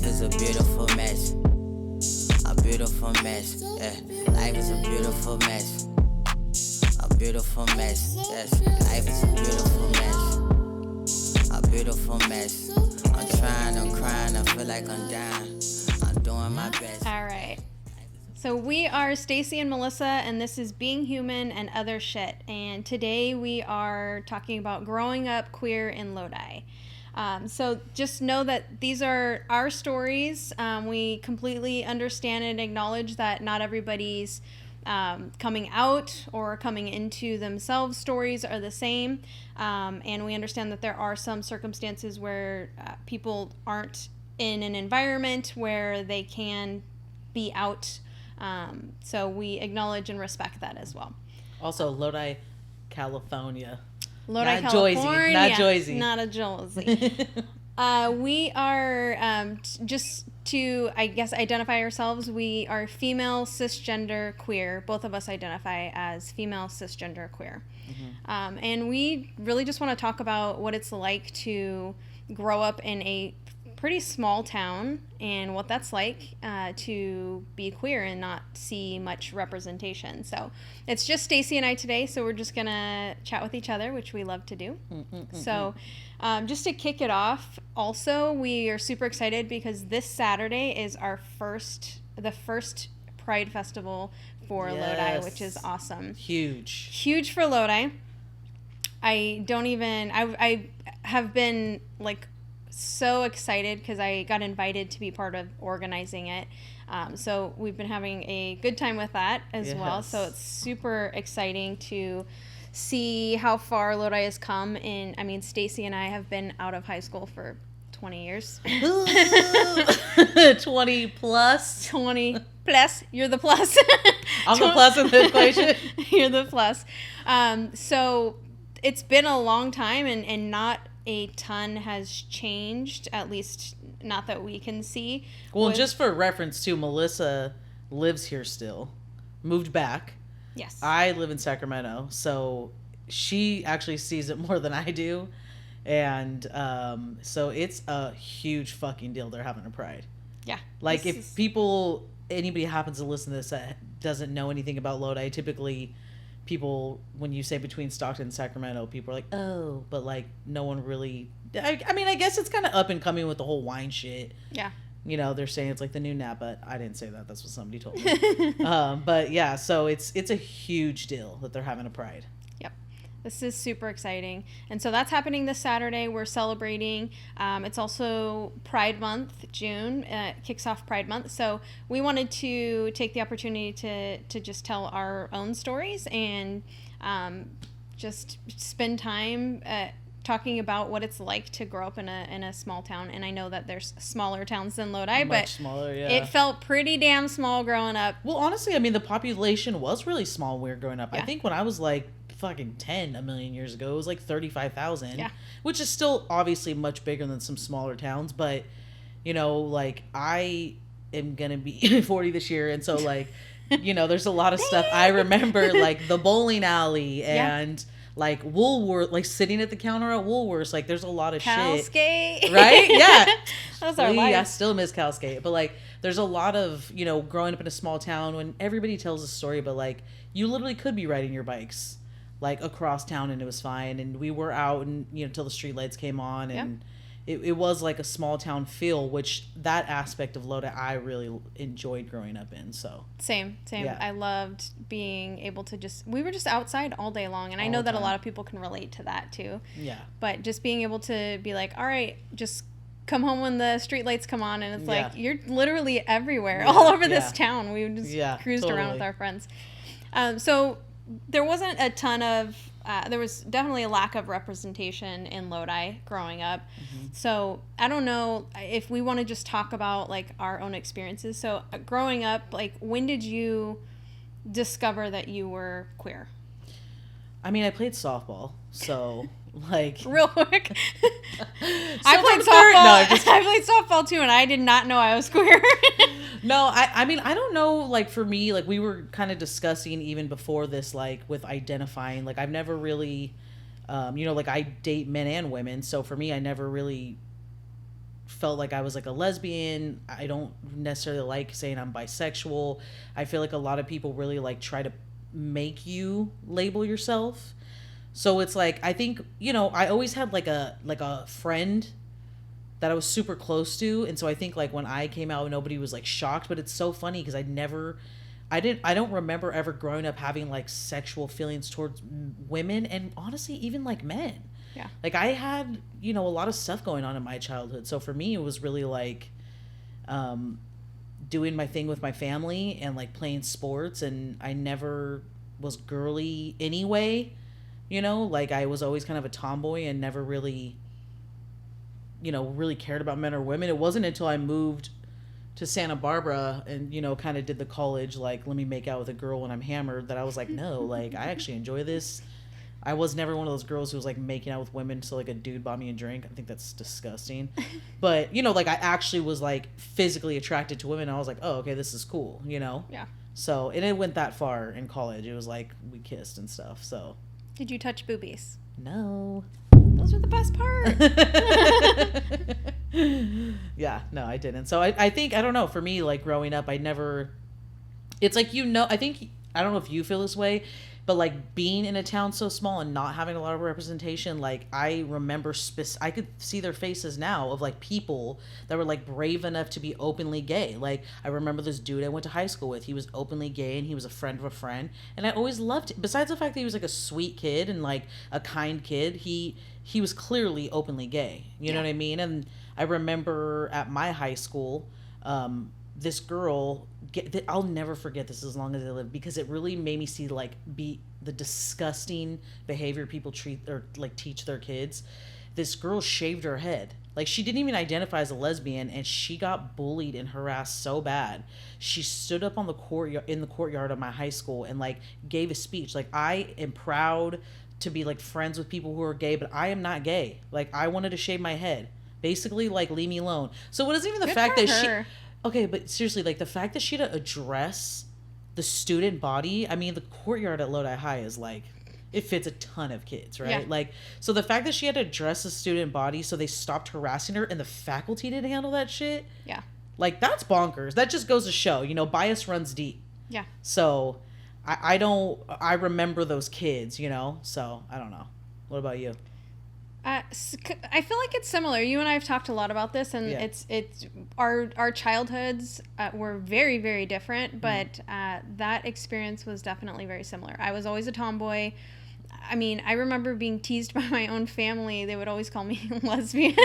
Life is a beautiful mess. A beautiful mess. Yeah. Life is a beautiful mess. A beautiful mess. Yes. Life is a beautiful mess. A beautiful mess. I'm trying, I'm crying, I feel like I'm dying. I'm doing my best. All right. So we are Staci and Melissa, and this is Being Human and Other Shit. And today we are talking about growing up queer in Lodi. So just know that these are our stories. We completely understand and acknowledge that not everybody's coming out or coming into themselves stories are the same. And we understand that there are some circumstances where people aren't in an environment where they can be out. So we acknowledge and respect that as well. Also, Lodi, California. Lodi, not California. Not Joyzy. Not a Joyzy. We are, just to, I guess, identify ourselves, we are female, cisgender, queer. Both of us identify as female, cisgender, queer. Mm-hmm. And we really just want to talk about what it's like to grow up in a pretty small town and what that's like to be queer and not see much representation. So it's just Staci and I today, so we're just gonna chat with each other, which we love to do. So just to kick it off, also we are super excited because this Saturday is the first Pride Festival for Lodi, which is awesome. Huge for Lodi. I have been like so excited because I got invited to be part of organizing it. So we've been having a good time with that as well. So it's super exciting to see how far Lodi has come in. I mean, Staci and I have been out of high school for 20 years. 20 plus. 20 plus. You're the plus. I'm the plus in the equation. You're the plus. So it's been a long time and not a ton has changed, at least not that we can see. Well, just for reference too, Melissa lives here still, moved back. Yes. I live in Sacramento, so she actually sees it more than I do. And so it's a huge fucking deal they're having a Pride. Yeah. Like if anybody happens to listen to this that doesn't know anything about Lodi, typically people, when you say between Stockton and Sacramento, people are like, oh, but like no one really, I mean, I guess it's kind of up and coming with the whole wine shit. Yeah. You know, they're saying it's like the new Napa. I didn't say that. That's what somebody told me. But yeah, so it's a huge deal that they're having a Pride. Yep. This is super exciting. And so that's happening this Saturday. We're celebrating. It's also Pride Month, June. Kicks off Pride Month. So we wanted to take the opportunity to just tell our own stories and just spend time talking about what it's like to grow up in a small town. And I know that there's smaller towns than Lodi, but smaller, yeah. It felt pretty damn small growing up. Well, honestly, I mean, the population was really small when we were growing up. Yeah. I think when I was like fucking 10 a million years ago, it was like 35,000, which is still obviously much bigger than some smaller towns, but you know, like I am gonna be 40 this year, and so like you know, there's a lot of stuff I remember, like the bowling alley and like Woolworth, like sitting at the counter at Woolworths, like there's a lot of Calskate. Right? Yeah. Those are life. I still miss Calskate, but like there's a lot of, you know, growing up in a small town when everybody tells a story, but like you literally could be riding your bikes like across town and it was fine, and we were out and, you know, until the street lights came on, and it was like a small town feel, which that aspect of Lodi I really enjoyed growing up in. So same yeah. I loved being able to we were just outside all day long, and I know that a lot of people can relate to that too. Yeah. But just being able to be like, all right, just come home when the street lights come on, and it's like you're literally everywhere, all over this town. We just cruised around with our friends. So there wasn't a ton of there was definitely a lack of representation in Lodi growing up. Mm-hmm. So I don't know if we want to just talk about like our own experiences. So growing up, like when did you discover that you were queer? I mean, I played softball, so like real quick. I played softball. I played softball too, and I did not know I was queer. No, I mean, I don't know, like, for me, like, we were kind of discussing even before this, like, with identifying, like, I've never really, you know, like, I date men and women, so for me, I never really felt like I was like a lesbian. I don't necessarily like saying I'm bisexual. I feel like a lot of people really like try to make you label yourself. So it's like, I think, you know, I always had like a friend that I was super close to. And so I think like when I came out, nobody was like shocked, but it's so funny because I don't remember ever growing up having like sexual feelings towards women, and honestly, even like men. Yeah. Like I had, you know, a lot of stuff going on in my childhood. So for me, it was really like, doing my thing with my family and like playing sports. And I never was girly anyway, you know, like I was always kind of a tomboy and never really, you know, really cared about men or women. It wasn't until I moved to Santa Barbara and, you know, kind of did the college, like, let me make out with a girl when I'm hammered, that I was like, no, like, I actually enjoy this. I was never one of those girls who was like making out with women so like a dude bought me a drink. I think that's disgusting. But, you know, like I actually was like physically attracted to women. I was like, oh, okay, this is cool, you know? Yeah. So, and it went that far in college. It was like we kissed and stuff, so. Did you touch boobies? No. Those are the best part. Yeah, no, I didn't. So I think, I don't know, for me, like growing up, I never, it's like, you know, I think, I don't know if you feel this way, but like being in a town so small and not having a lot of representation, like I remember, I could see their faces now of like people that were like brave enough to be openly gay. Like I remember this dude I went to high school with, he was openly gay and he was a friend of a friend. And I always loved it. Besides the fact that he was like a sweet kid and like a kind kid, he was clearly openly gay. You know what I mean? And I remember at my high school, this girl, I'll never forget this as long as I live, because it really made me see like the disgusting behavior people treat or like teach their kids. This girl shaved her head. Like she didn't even identify as a lesbian, and she got bullied and harassed so bad. She stood up on the courtyard of my high school and like gave a speech. Like, I am proud to be like friends with people who are gay, but I am not gay. Like I wanted to shave my head. Basically, like, leave me alone. So it wasn't even the Good fact for that her. Okay, but seriously, like, the fact that she had to address the student body, I mean, the courtyard at Lodi High is, like, it fits a ton of kids, right? Yeah. Like, so the fact that she had to address the student body so they stopped harassing her and the faculty didn't handle that shit, Yeah. like, that's bonkers. That just goes to show, you know, bias runs deep. Yeah. So, I remember those kids, you know? So, I don't know. What about you? I feel like it's similar. You and I have talked a lot about this, and it's our childhoods were very, very different, but that experience was definitely very similar. I was always a tomboy. I mean, I remember being teased by my own family. They would always call me lesbian.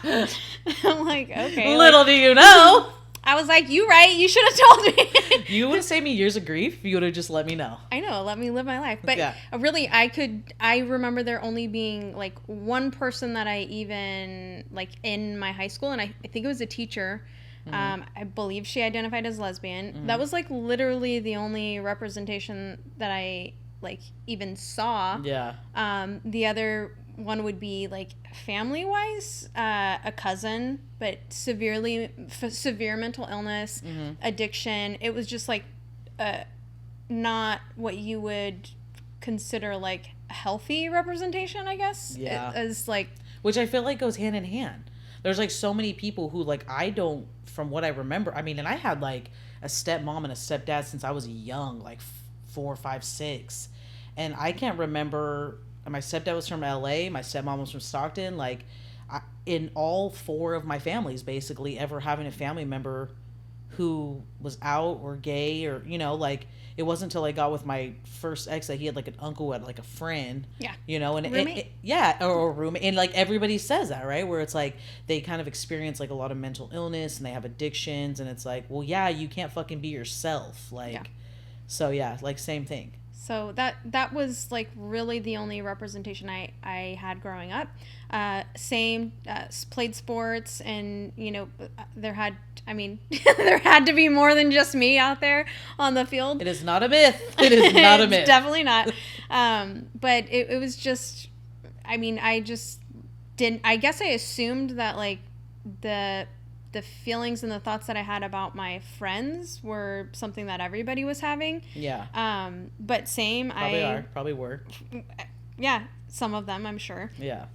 I'm like, okay. Little do you know. I was like, you right. You should have told me. You would have saved me years of grief. You would have just let me know. I know. Let me live my life. But really, I remember there only being like one person that I even like in my high school. And I think it was a teacher. Mm-hmm. I believe she identified as lesbian. Mm-hmm. That was like literally the only representation that I like even saw. Yeah. The other one would be like family-wise, a cousin, but severe mental illness, addiction. It was just like not what you would consider like healthy representation, I guess. Yeah. As like, which I feel like goes hand in hand. There's like so many people who like I don't, from what I remember. I mean, and I had like a stepmom and a stepdad since I was young, like 4, 5, 6, and I can't remember. My stepdad was from LA. My stepmom was from Stockton. Like, in all 4 of my families, basically, ever having a family member who was out or gay or, you know, like, it wasn't until I got with my first ex that he had, like, an uncle who had, like, a friend. Yeah. You know, and roommate. or a roommate. And, like, everybody says that, right? Where it's, like, they kind of experience, like, a lot of mental illness and they have addictions. And it's, like, well, yeah, you can't fucking be yourself. Like, so, yeah, like, same thing. So that was like really the only representation I had growing up. Played sports, and you know there had to be more than just me out there on the field. It is not a myth. It is not a myth. It's definitely not. But it was just, I mean, I just didn't. I guess I assumed that like the feelings and the thoughts that I had about my friends were something that everybody was having. Yeah. But same. Probably were. Yeah, some of them, I'm sure. Yeah.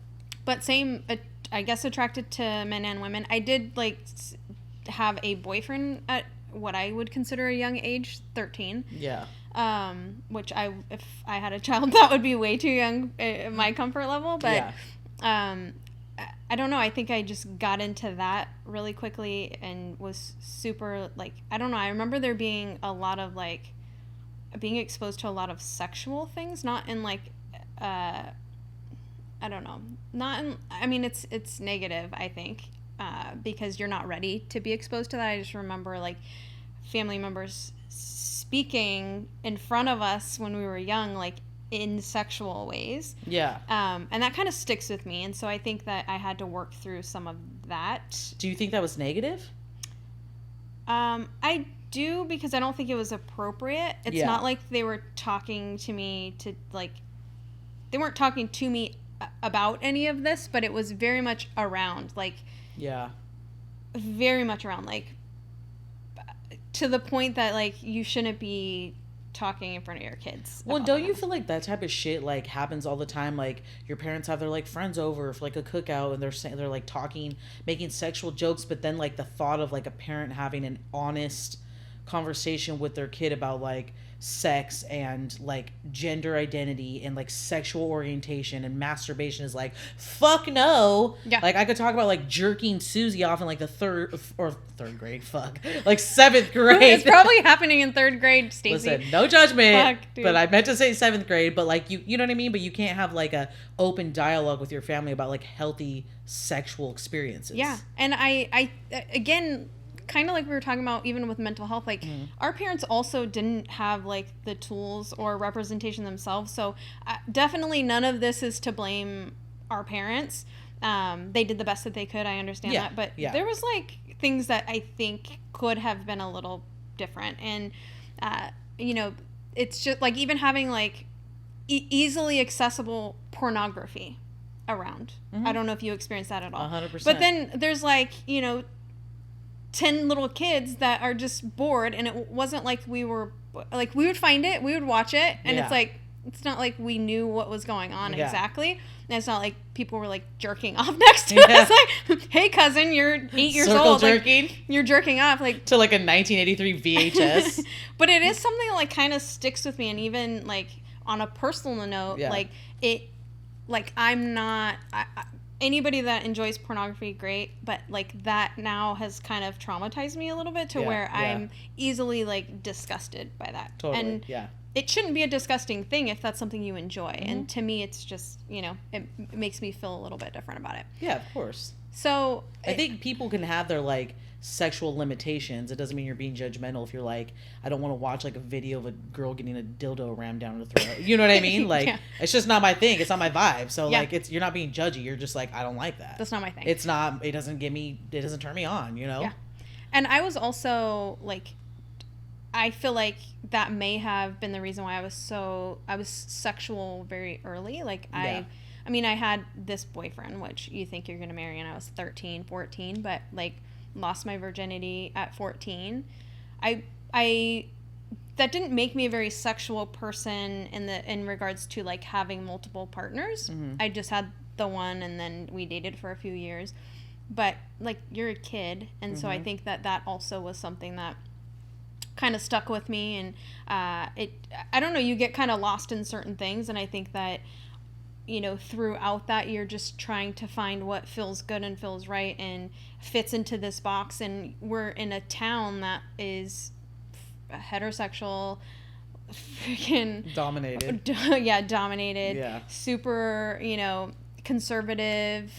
But same, I guess attracted to men and women. I did like have a boyfriend at what I would consider a young age, 13. Yeah. Which if I had a child, that would be way too young, my comfort level. But I don't know. I think I just got into that really quickly and was super like, I don't know. I remember there being a lot of like being exposed to a lot of sexual things, not in like, I don't know, not in, I mean, it's negative, I think, because you're not ready to be exposed to that. I just remember like family members speaking in front of us when we were young, like in sexual ways. Yeah. And that kind of sticks with me. And so I think that I had to work through some of that. Do you think that was negative? I do, because I don't think it was appropriate. It's not like they were talking to me to like, they weren't talking to me about any of this, but it was very much around, like, very much around, like, to the point that like you shouldn't be talking in front of your kids. Well, don't you feel like that type of shit like happens all the time? Like your parents have their like friends over for like a cookout and they're like talking, making sexual jokes, but then like the thought of like a parent having an honest conversation with their kid about like sex and like gender identity and like sexual orientation and masturbation is like, fuck no. Yeah. Like I could talk about like jerking Susie off in like the third grade, like 7th grade. It's probably happening in 3rd grade, Staci. Listen, no judgment, Fuck, dude. but I meant to say 7th grade, but like you know what I mean? But you can't have like a open dialogue with your family about like healthy sexual experiences. Yeah. And I again, kind of like we were talking about even with mental health, like our parents also didn't have like the tools or representation themselves. So definitely none of this is to blame our parents. They did the best that they could. I understand that. But there was like things that I think could have been a little different. And, you know, it's just like even having like easily accessible pornography around. I don't know if you experienced that at all. 100%. But then there's like, you know, 10 little kids that are just bored, and it wasn't like we were like, we would find it, we would watch it, and it's like, it's not like we knew what was going on exactly, and it's not like people were like jerking off next to us like, hey cousin, you're 8 years old, jerking. Like you're jerking off like to like a 1983 VHS. But it is something that like kind of sticks with me, and even like on a personal note, like it, like I'm not anybody that enjoys pornography, great, but like that now has kind of traumatized me a little bit to where I'm easily like disgusted by that. Totally. And it shouldn't be a disgusting thing if that's something you enjoy. And to me, it's just, you know, it makes me feel a little bit different about it. Yeah, of course. So I think people can have their like sexual limitations. It doesn't mean you're being judgmental if you're like, I don't want to watch like a video of a girl getting a dildo rammed down her throat. You know what I mean? Like it's just not my thing. It's not my vibe. So like it's, you're not being judgy. You're just like, I don't like that. That's not my thing. It's not, it doesn't turn me on, you know? Yeah. And I was also like, I feel like that may have been the reason why I was sexual very early. Like I mean, I had this boyfriend, which you think you're going to marry, and I was 13, 14, but like lost my virginity at 14. I that didn't make me a very sexual person in regards to like having multiple partners. I just had the one, and then we dated for a few years. But like, you're a kid, and so I think that also was something that kind of stuck with me. And I don't know, you get kind of lost in certain things, and I think that, you know, throughout that you're just trying to find what feels good and feels right and fits into this box. And we're in a town that is heterosexual, freaking dominated, super, you know, conservative.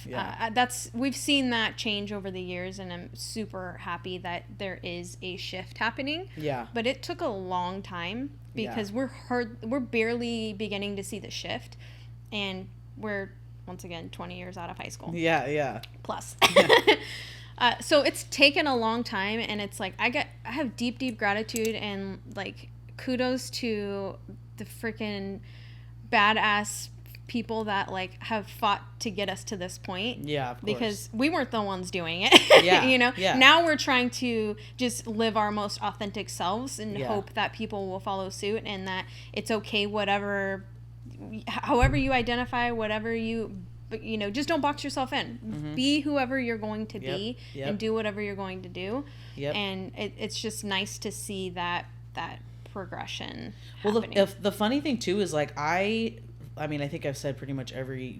We've seen that change over the years, and I'm super happy that there is a shift happening. But it took a long time, because we're barely beginning to see the shift, and we're once again 20 years out of high school. Plus. So it's taken a long time, and it's like I have deep gratitude and like kudos to the freaking badass people that like have fought to get us to this point. Of course. Because we weren't the ones doing it. You know? Now we're trying to just live our most authentic selves and hope that people will follow suit, and that it's okay, however you identify, whatever you but just don't box yourself in. Be whoever you're going to be and do whatever you're going to do. And it's just nice to see that progression happening. Well, the funny thing too is like I mean, I think I've said pretty much every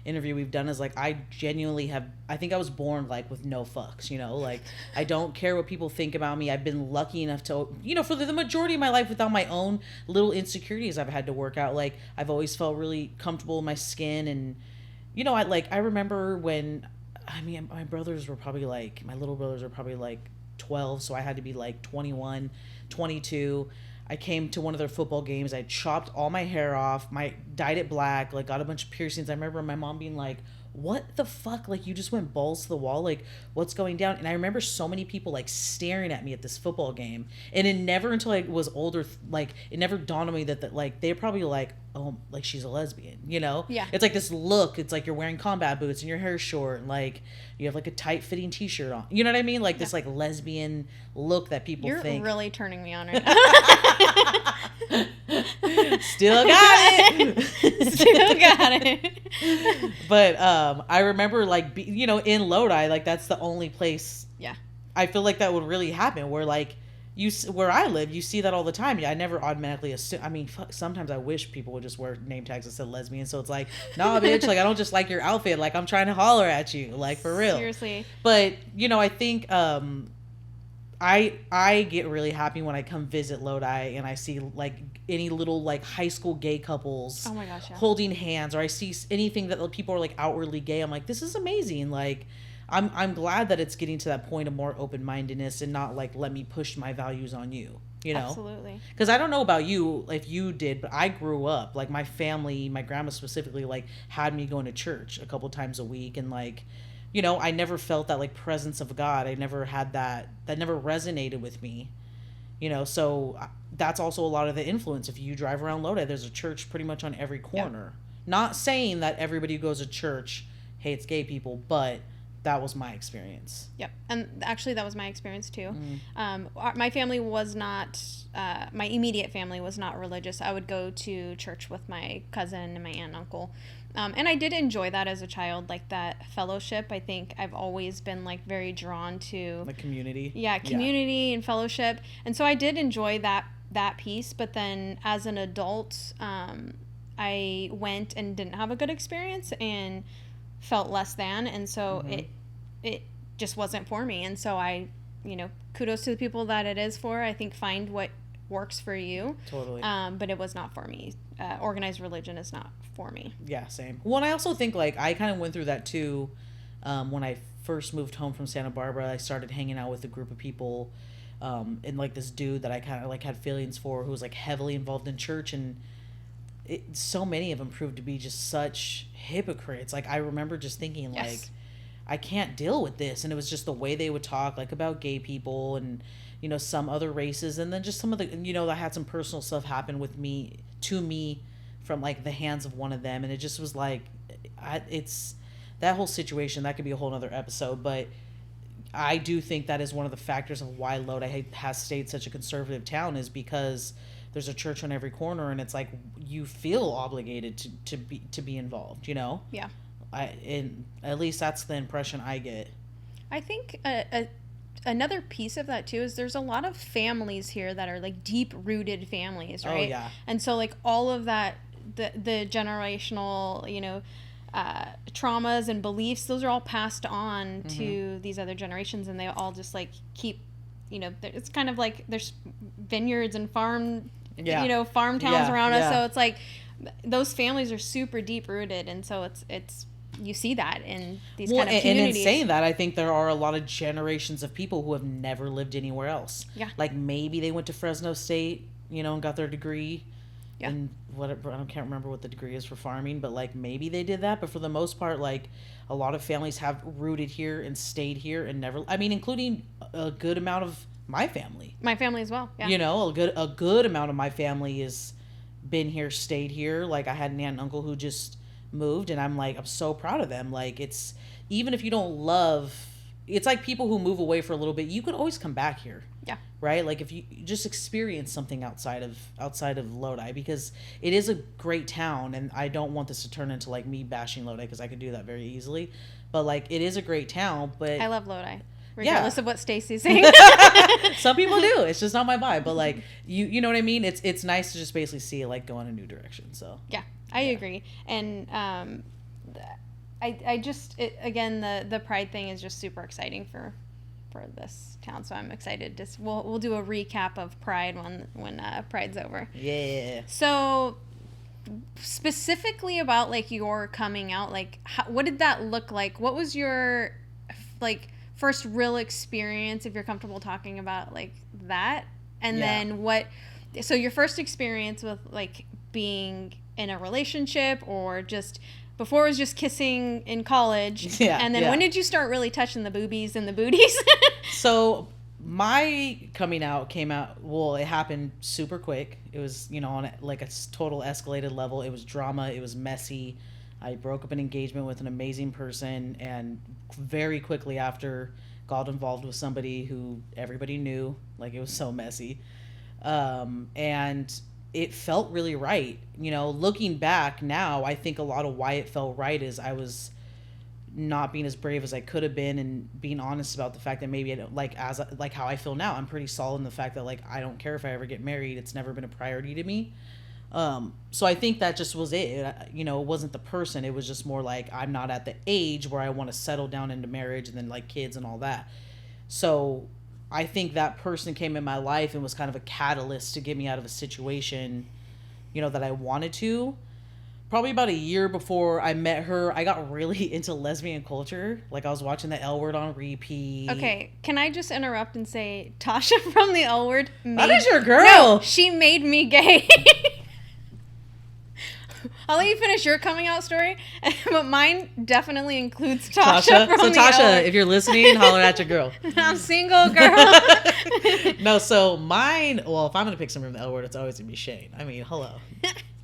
interview we've done is like, I genuinely I think I was born like with no fucks, like I don't care what people think about me. I've been lucky enough to, for the majority of my life without my own little insecurities I've had to work out. Like I've always felt really comfortable in my skin. And, I remember when, my little brothers were probably like 12. So I had to be like 21, 22. I came to one of their football games. I chopped all my hair off, dyed it black, like got a bunch of piercings. I remember my mom being like, what the fuck? Like, you just went balls to the wall. Like, what's going down? And I remember so many people like staring at me at this football game. And it never, until I was older, like it never dawned on me that like, they're probably like, oh, like she's a lesbian, Yeah. It's like this look. It's like you're wearing combat boots and your hair's short. And like you have like a tight fitting t-shirt on. You know what I mean? Like this like lesbian look that people think. You're really turning me on right now. Still got it. Still got it. But I remember like in Lodi, like that's the only place I feel like that would really happen, where like where I live, you see that all the time. I never automatically assume. I mean, sometimes I wish people would just wear name tags that said lesbian. So it's like, nah, bitch, like I don't just like your outfit. Like I'm trying to holler at you, like for real. Seriously. But I think I get really happy when I come visit Lodi and I see like any little like high school gay couples oh my gosh, holding hands, or I see anything that people are like outwardly gay. I'm like, this is amazing. Like I'm glad that it's getting to that point of more open-mindedness and not like, let me push my values on you, Absolutely. Because I don't know about you, if you did, but I grew up, like my family, my grandma specifically, like had me going to church a couple times a week. And like, I never felt that like presence of God. I never had that never resonated with me, so that's also a lot of the influence. If you drive around Lodi, there's a church pretty much on every corner. Not saying that everybody who goes to church hates gay people, but that was my experience. Yep. And actually that was my experience too. My family was not, my immediate family was not religious. I would go to church with my cousin and my aunt and uncle. And I did enjoy that as a child, like that fellowship. I think I've always been like very drawn to like community. Yeah, community and fellowship. And so I did enjoy that piece. But then as an adult, I went and didn't have a good experience and felt less than, and so it just wasn't for me. And so I kudos to the people that it is for. I think find what works for you. Totally. But it was not for me. Organized religion is not for me. Yeah, same. Well, and I also think like I kind of went through that too. When I first moved home from Santa Barbara, I started hanging out with a group of people, and like this dude that I kind of like had feelings for, who was like heavily involved in church. And so many of them proved to be just such hypocrites. Like I remember just thinking like, I can't deal with this. And it was just the way they would talk like about gay people and some other races, and then just some of the I had some personal stuff happen to me from like the hands of one of them, and it just was like it's that whole situation. That could be a whole nother episode, but I do think that is one of the factors of why Lodi has stayed such a conservative town, is because there's a church on every corner, and it's like you feel obligated to be involved, Yeah. And at least that's the impression I get. I think another piece of that too is there's a lot of families here that are like deep rooted families, right? Oh yeah. And so like all of that, the generational, traumas and beliefs, those are all passed on to these other generations, and they all just like keep, it's kind of like there's vineyards and farm towns around us. So it's like those families are super deep rooted, and so it's you see that in these kind of communities. And in saying that, I think there are a lot of generations of people who have never lived anywhere else. Yeah. Like maybe they went to Fresno State, and got their degree. Yeah. And whatever, I can't remember what the degree is for farming, but like maybe they did that. But for the most part, like a lot of families have rooted here and stayed here and never. I mean, including a good amount of my family. My family as well. Yeah. A good amount of my family has been here, stayed here. Like I had an aunt and uncle who just moved, and I'm so proud of them. Like it's, even if you don't love it's like people who move away for a little bit, you could always come back here. Yeah. Right? Like if you just experience something outside of Lodi, because it is a great town, and I don't want this to turn into like me bashing Lodi, because I could do that very easily. But like it is a great town, but I love Lodi. Regardless of what Staci's saying. Some people do. It's just not my vibe. But like you know what I mean? It's nice to just basically see it like go in a new direction. So yeah, I agree. And I just again the pride thing is just super exciting for this town, so I'm excited. Just we'll do a recap of Pride when Pride's over. Yeah. So specifically about like your coming out, like what did that look like? What was your like first real experience, if you're comfortable talking about like that? And then so your first experience with like being in a relationship, or just before it was just kissing in college. Yeah. And then when did you start really touching the boobies and the booties? So my coming out it happened super quick. It was, on like a total escalated level. It was drama. It was messy. I broke up an engagement with an amazing person, and very quickly after got involved with somebody who everybody knew. Like, it was so messy. And it felt really right. Looking back now, I think a lot of why it felt right is I was not being as brave as I could have been, and being honest about the fact that maybe I don't, like how I feel now. I'm pretty solid in the fact that like I don't care if I ever get married. It's never been a priority to me. So I think that just was it. It wasn't the person. It was just more like I'm not at the age where I want to settle down into marriage and then like kids and all that. So I think that person came in my life and was kind of a catalyst to get me out of a situation, that I wanted to. Probably about a year before I met her, I got really into lesbian culture. Like, I was watching the L Word on repeat. Okay, can I just interrupt and say Tasha from the L Word That is your girl. No, she made me gay. I'll let you finish your coming out story, but mine definitely includes Tasha from the L Word. If you're listening, holler at your girl. I'm single, girl. No, so mine, well, if I'm going to pick somebody from the L Word, it's always going to be Shane. I mean, hello.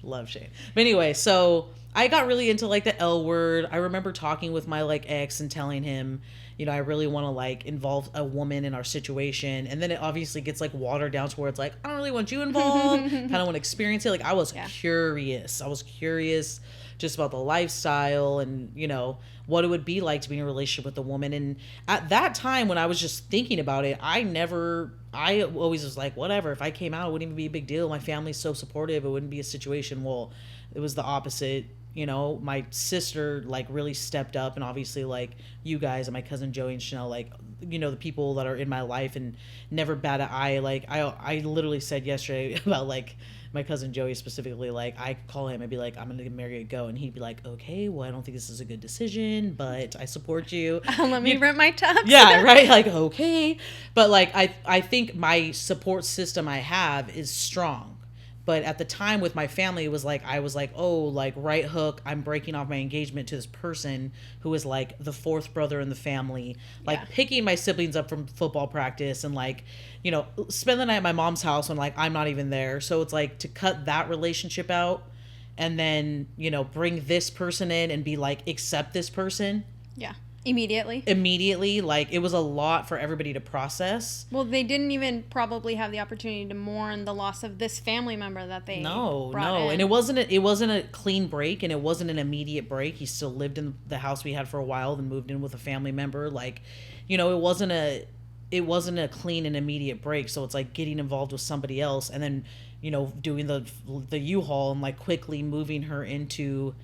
Love Shane. But anyway, so I got really into like the L Word. I remember talking with my like ex and telling him, I really want to like involve a woman in our situation. And then it obviously gets like watered down to where it's like, I don't really want you involved. Kind of want to experience it. Like, I was curious. I was curious just about the lifestyle and, what it would be like to be in a relationship with a woman. And at that time when I was just thinking about it, I always was like, whatever, if I came out, it wouldn't even be a big deal. My family's so supportive. It wouldn't be a situation. Well, it was the opposite. My sister like really stepped up, and obviously like you guys and my cousin Joey and Chanel, like, the people that are in my life, and never bat an eye. Like I literally said yesterday about like my cousin Joey specifically, like I call him and be like, I'm gonna marry a go, and he'd be like, okay, well, I don't think this is a good decision, but I support you. Let me rent my tubs. Yeah, right. Like, okay, but like I think my support system I have is strong. But at the time with my family, it was like, I was like, oh, like right hook, I'm breaking off my engagement to this person who is like the fourth brother in the family, like picking my siblings up from football practice and like, spend the night at my mom's house when like I'm not even there. So it's like to cut that relationship out and then, bring this person in and be like, accept this person. Yeah. Immediately, like it was a lot for everybody to process. Well, they didn't even probably have the opportunity to mourn the loss of this family member that they brought in. And it wasn't a clean break, and it wasn't an immediate break. He still lived in the house we had for a while, then moved in with a family member. Like, it wasn't a clean and immediate break. So it's like getting involved with somebody else, and then doing the U-Haul and like quickly moving her into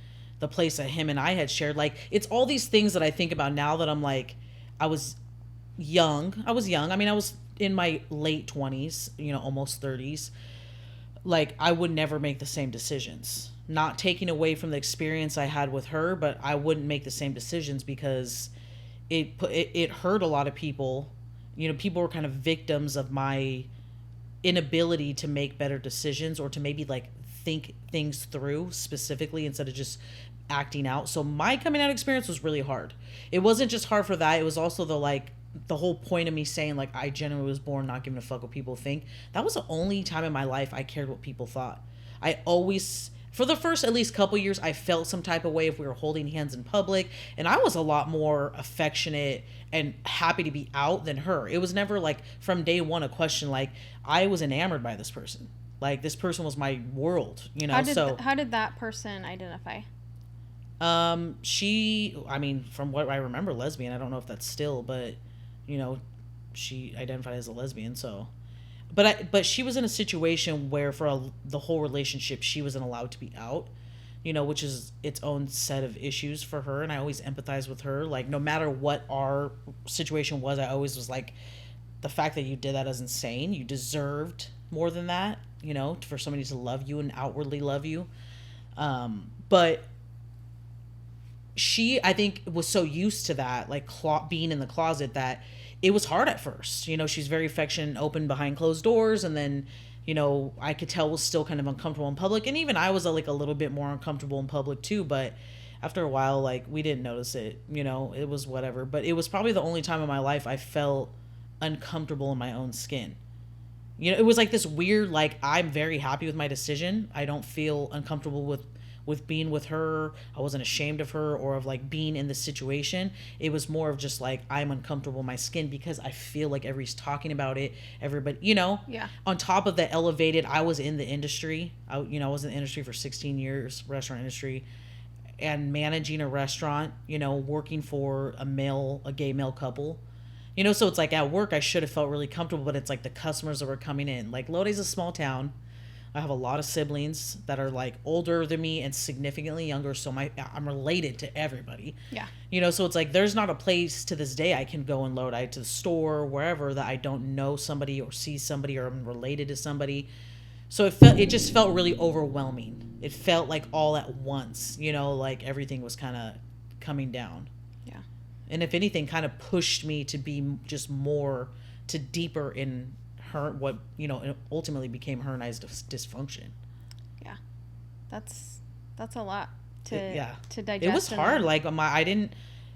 the place that him and I had shared. Like, it's all these things that I think about now that I'm like, I was young. I mean, I was in my late 20s, almost 30s. Like, I would never make the same decisions. Not taking away from the experience I had with her, but I wouldn't make the same decisions because it hurt a lot of people. People were kind of victims of my inability to make better decisions, or to maybe like think things through specifically instead of just acting out. So my coming out experience was really hard. It wasn't just hard for that. It was also the whole point of me saying like I genuinely was born not giving a fuck what people think. That was the only time in my life I cared what people thought. I always for the first at least couple years, I felt some type of way if we were holding hands in public, and I was a lot more affectionate and happy to be out than her. It was never like from day one a question. Like, I was enamored by this person. Like, this person was my world, you know. How did that person identify? She, I mean, from what I remember, lesbian. I don't know if that's still, but you know, she identified as a lesbian. So, but she was in a situation where the whole relationship she wasn't allowed to be out, you know, which is its own set of issues for her. And I always empathize with her. Like, no matter what our situation was, I always was like, the fact that you did that is insane. You deserved more than that, you know, for somebody to love you and outwardly love you. But she, I think, was so used to that, like being in the closet, that it was hard at first. You know, she's very affectionate and open behind closed doors. And then, you know, I could tell was still kind of uncomfortable in public. And even I was like a little bit more uncomfortable in public too. But after a while, like, we didn't notice it, you know, it was whatever. But it was probably the only time in my life I felt uncomfortable in my own skin. You know, it was like this weird, like, I'm very happy with my decision. I don't feel uncomfortable with being with her. I wasn't ashamed of her or of like being in the situation. It was more of just like, I'm uncomfortable in my skin because I feel like everybody's talking about it. Everybody, you know, yeah. On top of the elevated, I was in the industry. I was in the industry for 16 years, restaurant industry, and managing a restaurant, you know, working for a gay male couple. You know, so it's like at work, I should have felt really comfortable, but it's like the customers that were coming in. Like, Lode's a small town. I have a lot of siblings that are like older than me and significantly younger, so I'm related to everybody. Yeah. You know, so it's like there's not a place to this day I can go and Lodi to the store or wherever that I don't know somebody or see somebody or I'm related to somebody. So it just felt really overwhelming. It felt like all at once, you know, like everything was kind of coming down. Yeah. And if anything, kind of pushed me to be just more to deeper in her, what, you know, ultimately became her and I's dysfunction. Yeah, that's a lot to digest. It was hard. Like,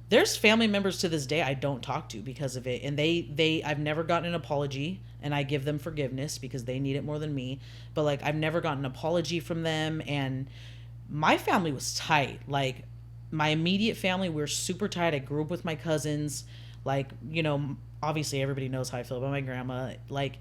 there's family members to this day I don't talk to because of it, and I've never gotten an apology, and I give them forgiveness because they need it more than me. But like, I've never gotten an apology from them, and my family was tight. Like, my immediate family, we were super tight. I grew up with my cousins. Like, you know, obviously everybody knows how I feel about my grandma. Like,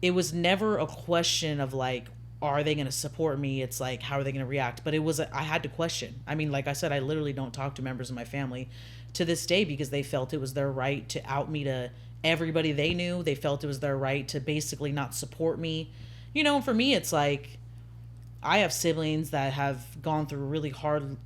it was never a question of like, are they going to support me? It's like, how are they going to react? But I had to question. I mean, like I said, I literally don't talk to members of my family to this day because they felt it was their right to out me to everybody they knew. They felt it was their right to basically not support me. You know, for me, it's like, I have siblings that have gone through really hard,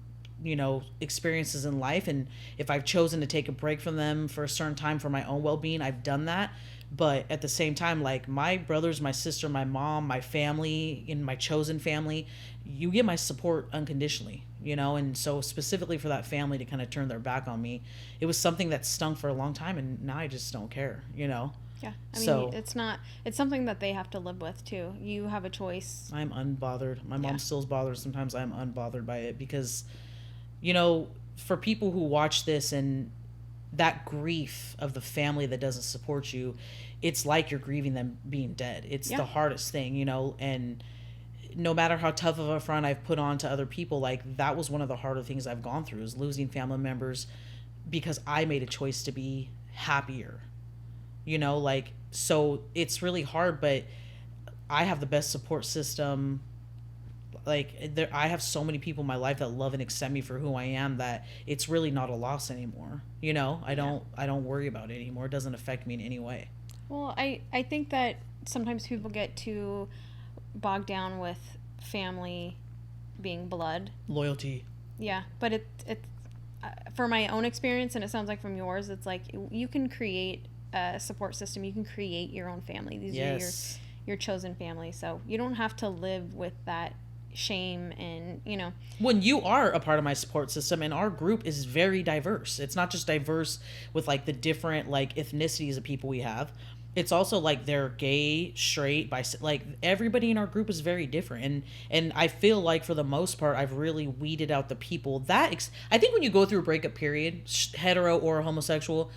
you know, experiences in life, and if I've chosen to take a break from them for a certain time for my own well-being, I've done that. But at the same time, like, my brothers, my sister, my mom, my family, in my chosen family, you get my support unconditionally, you know. And so specifically for that family to kind of turn their back on me, it was something that stung for a long time, and now I just don't care, you know. Yeah, I mean, it's something that they have to live with too. You have a choice. I'm unbothered. My mom still's bothered. Sometimes I'm unbothered by it because, you know, for people who watch this and that grief of the family that doesn't support you, it's like you're grieving them being dead. It's the hardest thing, you know, and no matter how tough of a front I've put on to other people, like, that was one of the harder things I've gone through, is losing family members because I made a choice to be happier, you know, like, so it's really hard, but I have the best support system. Like, I have so many people in my life that love and accept me for who I am that it's really not a loss anymore. You know, I don't worry about it anymore. It doesn't affect me in any way. Well, I think that sometimes people get too bogged down with family being blood. Loyalty. Yeah, but it's for my own experience, and it sounds like from yours, it's like you can create a support system. You can create your own family. These are your chosen family. So you don't have to live with that shame, and you know, when you are a part of my support system, and our group is very diverse. It's not just diverse with like the different like ethnicities of people we have. It's also like they're gay, straight, like everybody in our group is very different, and I feel like for the most part I've really weeded out the people that I think when you go through a breakup period, hetero or homosexual,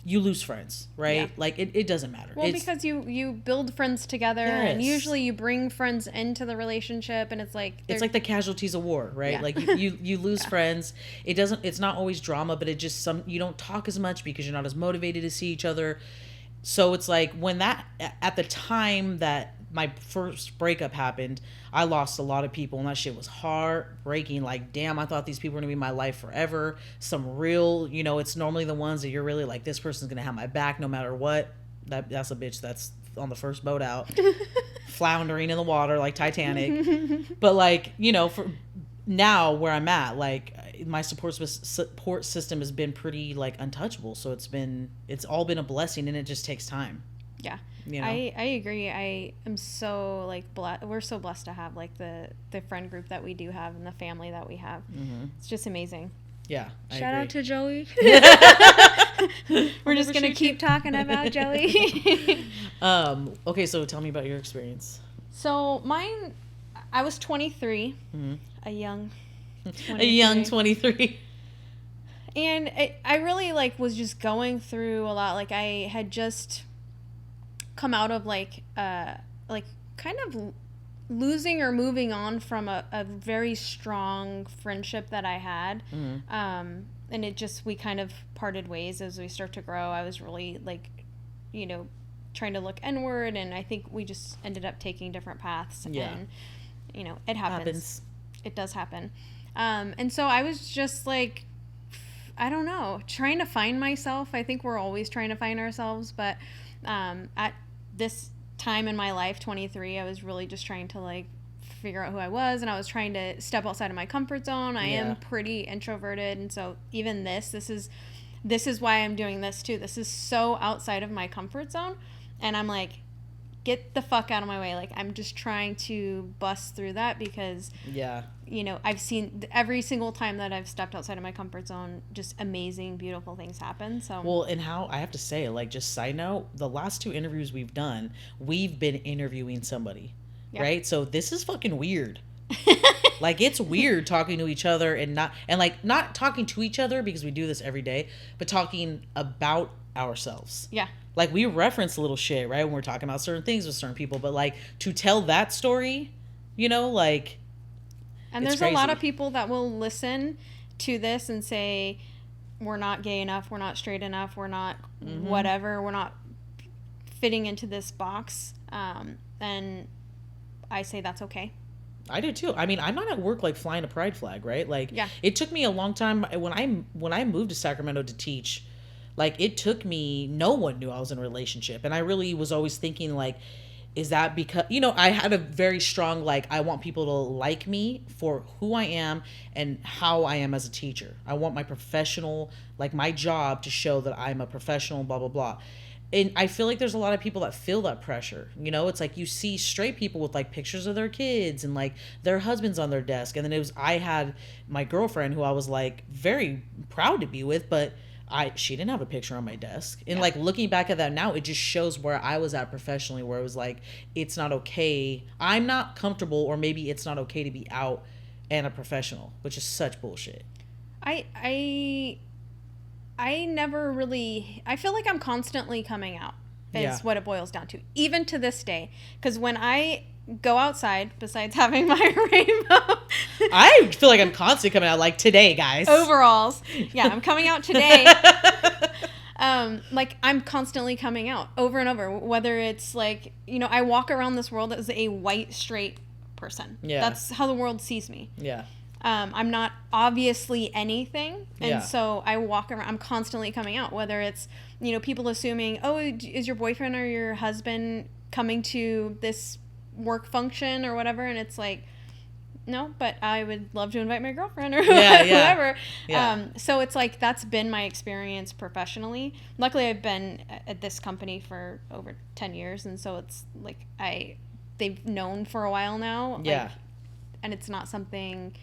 you lose friends, right? Yeah. Like it doesn't matter. Well, because you build friends together, and usually you bring friends into the relationship, and it's like the casualties of war, right? Yeah. Like you lose friends. It's not always drama, but it just you don't talk as much because you're not as motivated to see each other. So it's like when that at the time that my first breakup happened, I lost a lot of people, and that shit was heartbreaking. Like, damn, I thought these people were gonna be my life forever. Some real, it's normally the ones that you're really like, this person's gonna have my back no matter what. That's a bitch that's on the first boat out, floundering in the water like Titanic. But like, for now where I'm at, like my support system has been pretty like untouchable. So it's all been a blessing, and it just takes time. Yeah. I agree. I am so like we're so blessed to have like the friend group that we do have and the family that we have. Mm-hmm. It's just amazing. Yeah. Shout out to Joey. We're just gonna keep talking about Joey. Okay, so tell me about your experience. So I was 23, a young 23. And I really like was just going through a lot. Like I had just come out of like kind of losing or moving on from a very strong friendship that I had. And we kind of parted ways as we start to grow. I was really like, trying to look inward, and I think we just ended up taking different paths. Yeah. And, it happens. It does happen. And so I was just like, I don't know, trying to find myself. I think we're always trying to find ourselves, but at this time in my life, 23, I was really just trying to like figure out who I was, and I was trying to step outside of my comfort zone. I am pretty introverted, and so even this is why I'm doing this too. This is so outside of my comfort zone, and I'm like, get the fuck out of my way. Like, I'm just trying to bust through that because I've seen every single time that I've stepped outside of my comfort zone, just amazing, beautiful things happen. So well, and how I have to say, like, just side note, the last 2 interviews we've done, we've been interviewing somebody, right? So this is fucking weird. Like, it's weird talking to each other and not talking to each other because we do this every day, but talking about ourselves. Yeah. Like, we reference a little shit, right, when we're talking about certain things with certain people, but like to tell that story, like. And there's crazy. A lot of people that will listen to this and say, we're not gay enough, we're not straight enough, we're not whatever, we're not fitting into this box. And I say that's okay. I do too. I mean, I'm not at work like flying a pride flag, right? Like, it took me a long time when I moved to Sacramento to teach. Like, it took me, no one knew I was in a relationship. And I really was always thinking, like, is that because, I had a very strong, like, I want people to like me for who I am and how I am as a teacher. I want my professional, like, my job to show that I'm a professional, blah, blah, blah. And I feel like there's a lot of people that feel that pressure. It's like you see straight people with, like, pictures of their kids and, like, their husbands on their desk. And then I had my girlfriend who I was, like, very proud to be with, but she didn't have a picture on my desk. And like looking back at that now, it just shows where I was at professionally, where it was like, it's not okay. I'm not comfortable, or maybe it's not okay to be out and a professional, which is such bullshit. I never really, I feel like I'm constantly coming out is what it boils down to, even to this day. Because when I go outside, besides having my rainbow, I feel like I'm constantly coming out, like today, guys. Overalls. Yeah, I'm coming out today. Like, I'm constantly coming out over and over, whether it's like, I walk around this world as a white, straight person. Yeah. That's how the world sees me. Yeah. I'm not obviously anything. And so I walk around, I'm constantly coming out, whether it's, people assuming, oh, is your boyfriend or your husband coming to this work function or whatever, and it's like, no, but I would love to invite my girlfriend or whoever. So it's like, that's been my experience professionally. Luckily, I've been at this company for over 10 years, and so it's like they've known for a while now. Like, and it's not something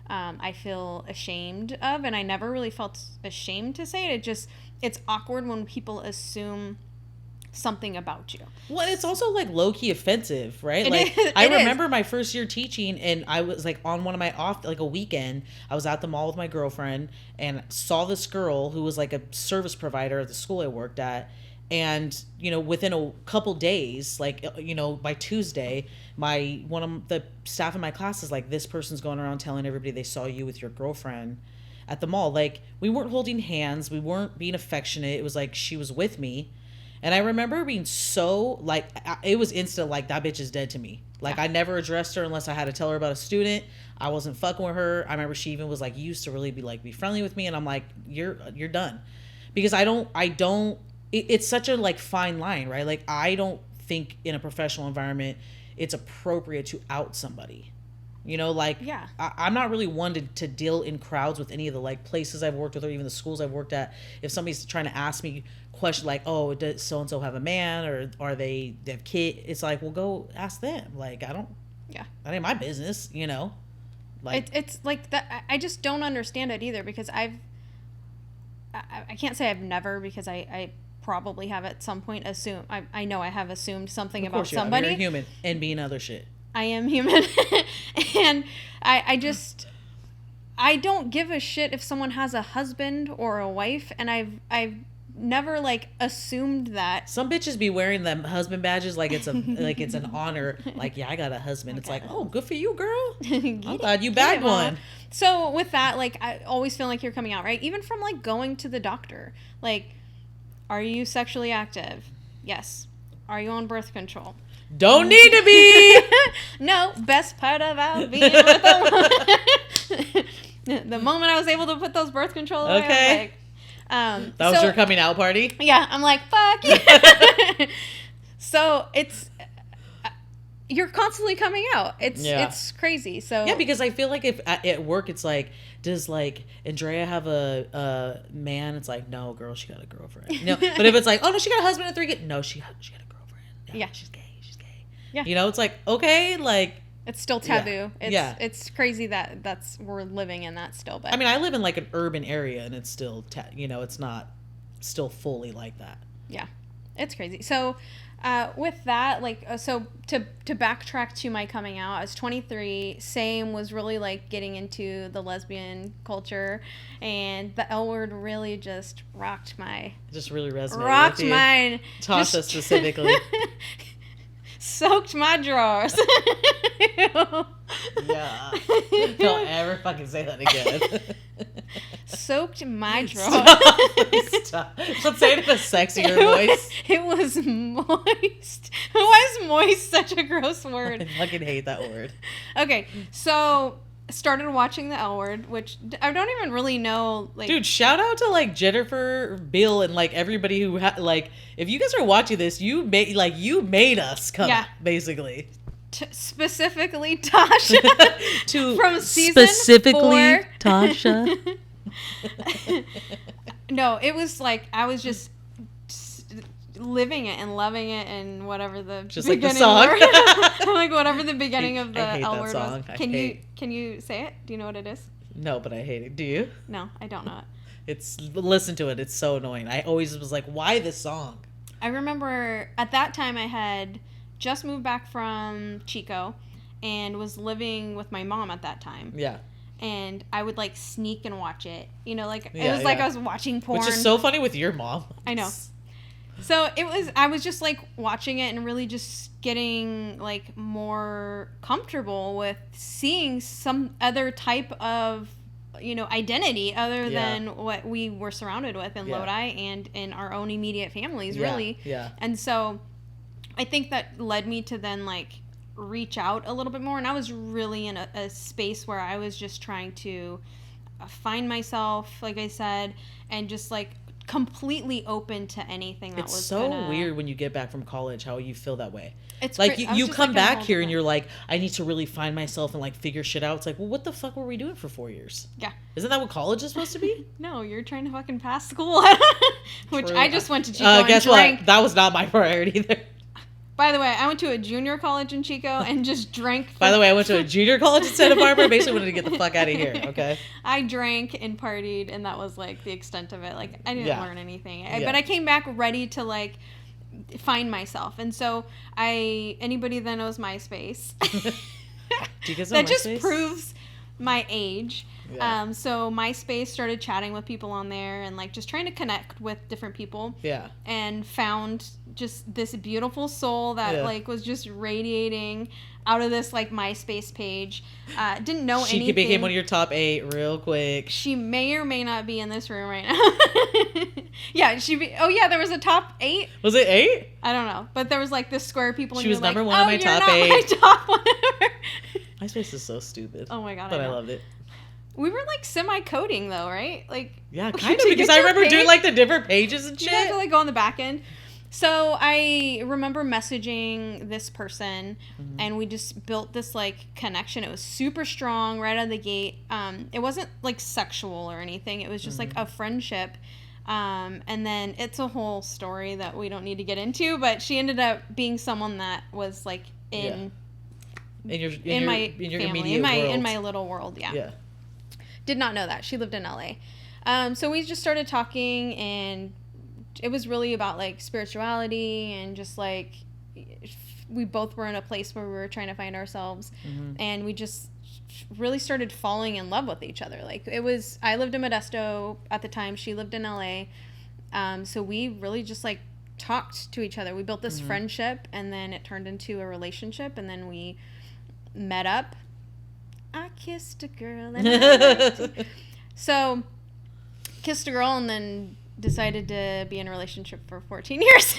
I feel ashamed of, and I never really felt ashamed to say it. It's awkward when people assume something about you. Well, it's also like low-key offensive, right? It I is. remember my first year teaching, and I was like on one of my off, like a weekend, I was at the mall with my girlfriend and saw this girl who was like a service provider at the school I worked at. And, you know, within a couple days, like, you know, by Tuesday, one of the staff in my class is like, this person's going around telling everybody they saw you with your girlfriend at the mall. Like, we weren't holding hands, we weren't being affectionate. It was like she was with me. And I remember being so, like, it was instant, like, that bitch is dead to me. Like, yeah. I never addressed her unless I had to tell her about a student. I wasn't fucking with her. I remember she even was like, you used to really be friendly with me. And I'm like, you're done. Because it's such a, like, fine line, right? Like, I don't think in a professional environment it's appropriate to out somebody. You know, like, yeah. I'm not really one to deal in crowds with any of the, like, places I've worked with or even the schools I've worked at. If somebody's trying to ask me question like, oh, does so-and-so have a man, or are they have kids? It's like, well, go ask them. Like, that ain't my business, you know? Like, it's like that. I just don't understand it either, because I can't say I've never, because I probably have at some point assumed, I know I have assumed something about somebody. You're human and being other shit. I am human. And I don't give a shit if someone has a husband or a wife, and I've never, like, assumed that. Some bitches be wearing them husband badges like it's an honor. Like, yeah, I got a husband. It's like, oh, good for you, girl. I'm glad you bagged one. So with that, like, I always feel like you're coming out, right? Even from, like, going to the doctor. Like, are you sexually active? Yes. Are you on birth control? Don't need to be. No, best part about being with a woman. The moment I was able to put those birth control away, okay. I was like, that was your coming out party? Yeah, I'm like, fuck yeah. So it's, you're constantly coming out. It's crazy. So yeah, because I feel like if at work it's like, does, like, Andrea have a man? It's like, no, girl, she got a girlfriend. No, but if it's like, oh no, she got a husband and 3 kids. No, she got a girlfriend. No, yeah, she's gay. Yeah, you know, it's like, okay, like, it's still taboo. It's crazy that we're living in that still. But I mean, I live in, like, an urban area, and it's still you know, it's not still fully like that. Yeah, it's crazy. So with that, like, so to backtrack to my coming out, I was 23. Same, was really, like, getting into the lesbian culture, and the L word really just rocked my. Just really resonated. Rocked mine. Tasha specifically. Soaked my drawers. Yeah. Don't ever fucking say that again. Soaked my drawers. Stop. Stop saying it in a sexier voice. It was moist. Why is moist such a gross word? I fucking hate that word. Okay, so started watching the L Word, which I don't even really know. Like, dude, shout out to, like, Jennifer, Bill, and, like, everybody who like, if you guys are watching this, you made us come, basically. Specifically Tasha from season specifically 4. Tasha. No, it was like I was just living it and loving it, and whatever the just beginning like the song. like whatever the beginning of the L word was. Can you say it? Do you know what it is? No, but I hate it. Do you? No, I don't know it. Listen to it. It's so annoying. I always was like, why this song? I remember at that time I had just moved back from Chico and was living with my mom at that time. Yeah. And I would, like, sneak and watch it. You know, like, it was like I was watching porn. Which is so funny with your mom. I know. So I was just, like, watching it and really just getting, like, more comfortable with seeing some other type of, you know, identity other than what we were surrounded with in Lodi and in our own immediate families, really. Yeah. And so I think that led me to then, like, reach out a little bit more. And I was really in a space where I was just trying to find myself, like I said, and just, like, completely open to anything that was so weird when you get back from college how you feel that way. It's like you come back here and you're like, I need to really find myself and, like, figure shit out. It's like, well, what the fuck were we doing for 4 years? Yeah. Isn't that what college is supposed to be? No, you're trying to fucking pass school. Which True. I just went to Chico and guess drank. What? That was not my priority either. By the way, I went to a junior college in Chico and just drank. By the way, I went to a junior college in Santa Barbara. Basically wanted to get the fuck out of here, okay? I drank and partied, and that was, like, the extent of it. Like, I didn't learn anything. But I came back ready to, like, find myself. And so anybody that knows MySpace, Do you guys know that MySpace? just proves my age. Yeah. So MySpace started chatting with people on there and like just trying to connect with different people. Yeah. And found just this beautiful soul that like was just radiating out of this like MySpace page. Didn't know anything. She became one of your top 8 real quick. She may or may not be in this room right now. Yeah, there was a top 8. Was it 8? I don't know, but there was like this square of people. She and was you're number like, one on my you're top not 8. My top whatever. MySpace is so stupid. Oh my god! But I loved it. We were like semi-coding though, right? Like yeah, kind of, because I remember doing like the different pages and shit. You guys would like go on the back end. So I remember messaging this person, and we just built this like connection. It was super strong right out of the gate. It wasn't like sexual or anything. It was just like a friendship. And then it's a whole story that we don't need to get into. But she ended up being someone that was like in my family, in my little world. Yeah. Did not know that. She lived in LA. So we just started talking, and it was really about like spirituality and just like we both were in a place where we were trying to find ourselves, and we just really started falling in love with each other. Like I lived in Modesto at the time. She lived in LA. So we really just like talked to each other. We built this friendship, and then it turned into a relationship, and then we met up. I kissed a girl and so kissed a girl and then decided to be in a relationship for 14 years.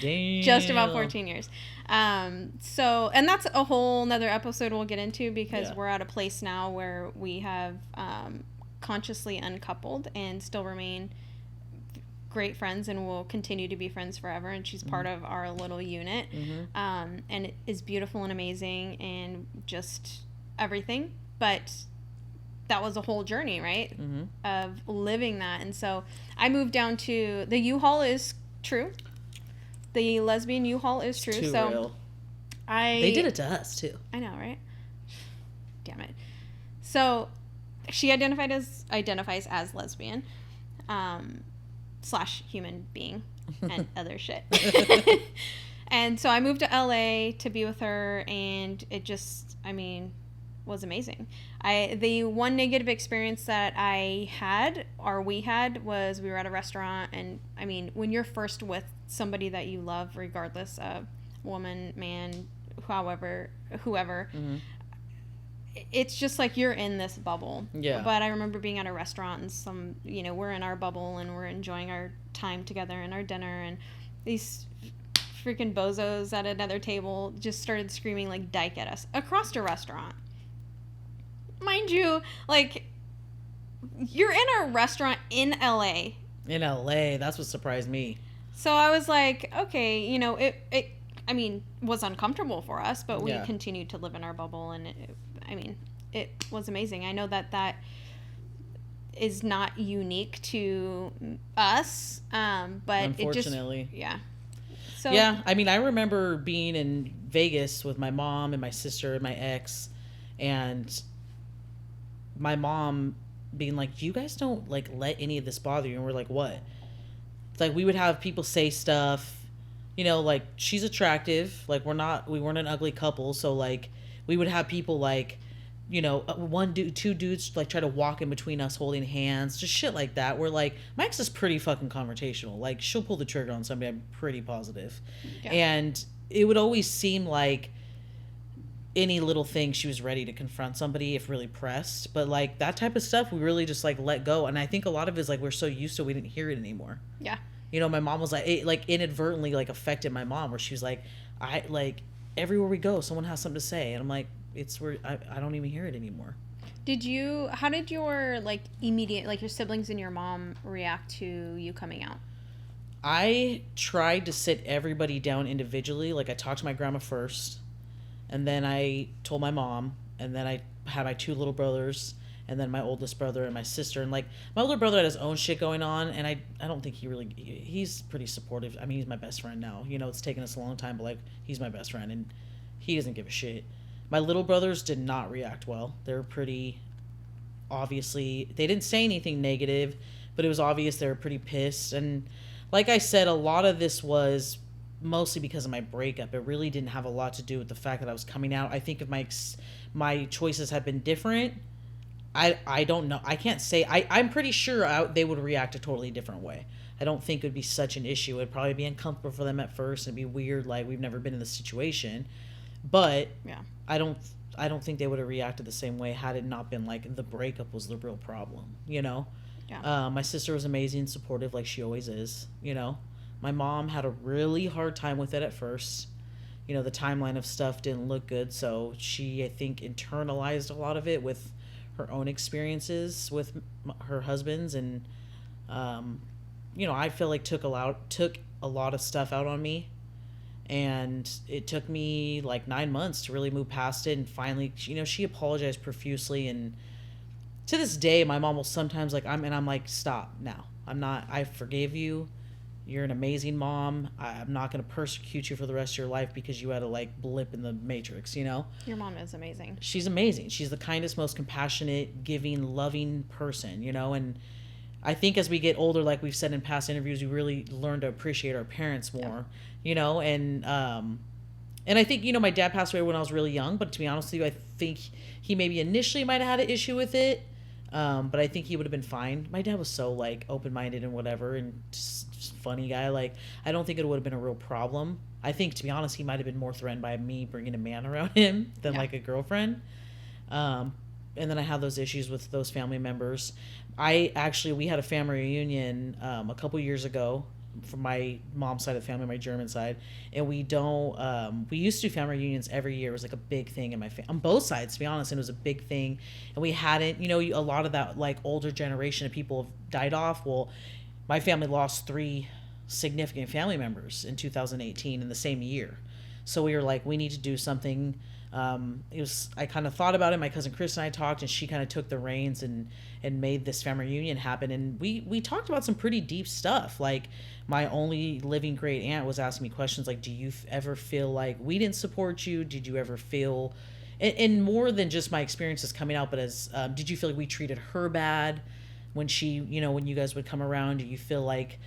Damn. Just about 14 years. So, and that's a whole nother episode we'll get into, because we're at a place now where we have consciously uncoupled and still remain great friends, and will continue to be friends forever. And she's part of our little unit. And it is beautiful and amazing and just everything. But that was a whole journey, right? Of living that. And so I moved down to the U-Haul is true. The lesbian U-Haul is true. Too so real. They did it to us too. I know, right? Damn it. So she identifies as lesbian, / human being and other shit. And so I moved to LA to be with her, and it just, was amazing. The one negative experience that we had was we were at a restaurant, and when you're first with somebody that you love, regardless of woman, man, whoever, it's just like you're in this bubble. Yeah. But I remember being at a restaurant, and we're in our bubble and we're enjoying our time together and our dinner, and these freaking bozos at another table just started screaming like dyke at us across a restaurant. Mind you, like, you're in a restaurant in LA. In LA, that's what surprised me. So I was like, okay, it was uncomfortable for us, but we continued to live in our bubble, and it was amazing. I know that is not unique to us, but unfortunately, So yeah, I remember being in Vegas with my mom and my sister and my ex, and my mom being like, you guys don't like let any of this bother you. And we're like, what? It's like we would have people say stuff, like, she's attractive, like we weren't an ugly couple, so like we would have people like, two dudes like try to walk in between us holding hands, just shit like that. We're like, my ex is pretty fucking confrontational, like she'll pull the trigger on somebody, I'm pretty positive. And it would always seem like any little thing she was ready to confront somebody if really pressed, but like that type of stuff we really just like let go. And I think a lot of it is like we're so used to it, we didn't hear it anymore. My mom was like, it like inadvertently like affected my mom, where she was like, I like everywhere we go someone has something to say, and I'm like, it's where I don't even hear it anymore. How did your like immediate, like your siblings and your mom react to you coming out? I tried to sit everybody down individually. Like I talked to my grandma first, and then I told my mom, and then I had my 2 little brothers, and then my oldest brother and my sister. And like my older brother had his own shit going on, and I don't think he's pretty supportive. He's my best friend now. It's taken us a long time, but like he's my best friend, and he doesn't give a shit. My little brothers did not react well. They were pretty, obviously, they didn't say anything negative, but it was obvious they were pretty pissed. And like I said, a lot of this was mostly because of my breakup. It really didn't have a lot to do with the fact that I was coming out. I think if my choices had been different, I don't know. I can't say. I'm pretty sure they would react a totally different way. I don't think it would be such an issue. It'd probably be uncomfortable for them at first. It'd be weird, like we've never been in this situation. But yeah, I don't think they would have reacted the same way had it not been like the breakup was the real problem, you know? Yeah. My sister was amazing and supportive like she always is, you know? My mom had a really hard time with it at first. You know, the timeline of stuff didn't look good, so she, I think, internalized a lot of it with her own experiences with her husband's, and you know, I feel like took a lot of stuff out on me, and it took me like 9 months to really move past it. And finally, you know, she apologized profusely, and to this day my mom will sometimes like I'm like, stop now, I forgave you, you're an amazing mom, I'm not going to persecute you for the rest of your life because you had a like blip in the matrix, you know? Your mom is amazing. She's amazing. She's the kindest, most compassionate, giving, loving person, you know? And I think as we get older, like we've said in past interviews, we really learn to appreciate our parents more, you know? And I think, you know, my dad passed away when I was really young, but to be honest with you, I think he maybe initially might have had an issue with it. But I think he would have been fine. My dad was so like open-minded and whatever, and just funny guy. Like, I don't think it would have been a real problem. I think, to be honest, he might have been more threatened by me bringing a man around him than like a girlfriend. And then I had those issues with those family members. We had a family reunion a couple years ago from my mom's side of the family, my German side, and we used to do family reunions every year. It was like a big thing in my on both sides, to be honest, and it was a big thing. And we hadn't, you know, a lot of that like older generation of people have died off. Well, my family lost 3 significant family members in 2018 in the same year, so we were like, we need to do something. I kind of thought about it. My cousin Chris and I talked, and she kind of took the reins and made this family reunion happen. And we talked about some pretty deep stuff. Like, my only living great aunt was asking me questions like, do you ever feel like we didn't support you? Did you ever feel, and more than just my experiences coming out, but as, did you feel like we treated her bad when when you guys would come around? Do you feel like,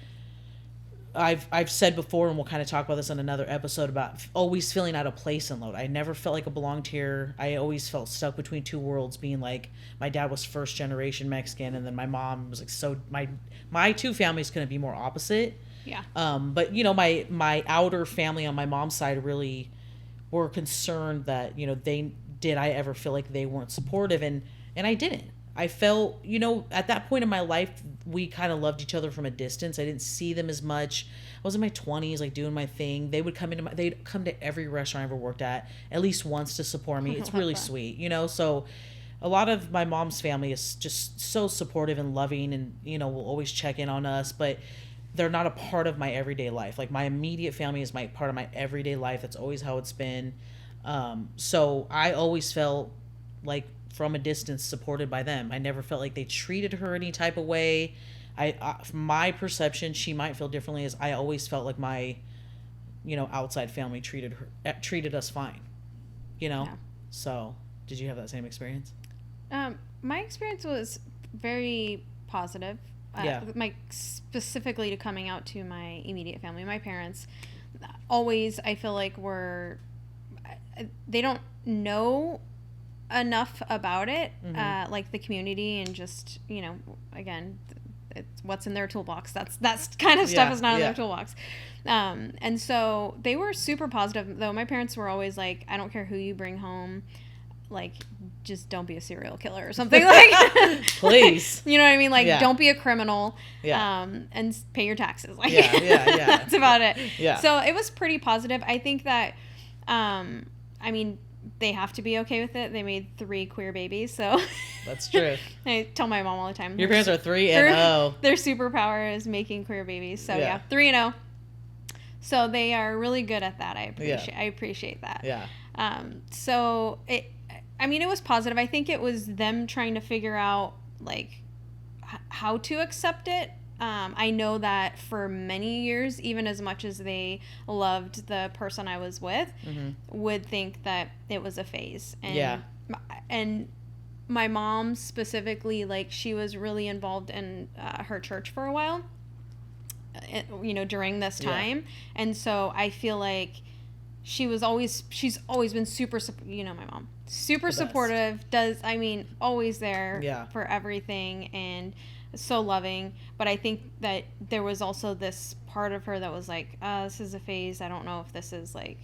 I've said before, and we'll kind of talk about this on another episode, about always feeling out of place in Lodi. I never felt like I belonged here. I always felt stuck between two worlds, being like, my dad was first generation Mexican, and then my mom was like, so my two families couldn't be more opposite. Yeah. But you know, my outer family on my mom's side really were concerned that, you know, did I ever feel like they weren't supportive, and I didn't. I felt, you know, at that point in my life, we kind of loved each other from a distance. I didn't see them as much. I was in my 20s, like doing my thing. They'd come to every restaurant I ever worked at least once to support me. It's really sweet, you know? So a lot of my mom's family is just so supportive and loving, and, you know, will always check in on us, but they're not a part of my everyday life. Like, my immediate family is part of my everyday life. That's always how it's been. So I always felt like, from a distance, supported by them. I never felt like they treated her any type of way. My perception, she might feel differently, is I always felt like my, you know, outside family treated us fine, you know? Yeah. So did you have that same experience? My experience was very positive. Specifically to coming out to my immediate family, my parents always, I feel like, they don't know enough about it, like the community, and just, you know, again, it's what's in their toolbox. That's kind of stuff is not in their toolbox. And so they were super positive, though. My parents were always like, I don't care who you bring home, like, just don't be a serial killer or something, like, please, you know what I mean, like, don't be a criminal, and pay your taxes, like, that's about it. So it was pretty positive. I think that I mean, they have to be okay with it. They made 3 queer babies, so that's true. I tell my mom all the time, your parents are 3-0. Their superpower is making queer babies. So 3-0. So they are really good at that. I appreciate that. So it was positive. I think it was them trying to figure out, like, how to accept it. I know that for many years, even as much as they loved the person I was with, would think that it was a phase. And my mom specifically, like, she was really involved in her church for a while. during this time. And so I feel like she's always been super, my mom, super supportive, always there for everything, and so loving. But I think that there was also this part of her that was like, this is a phase. I don't know if this is like,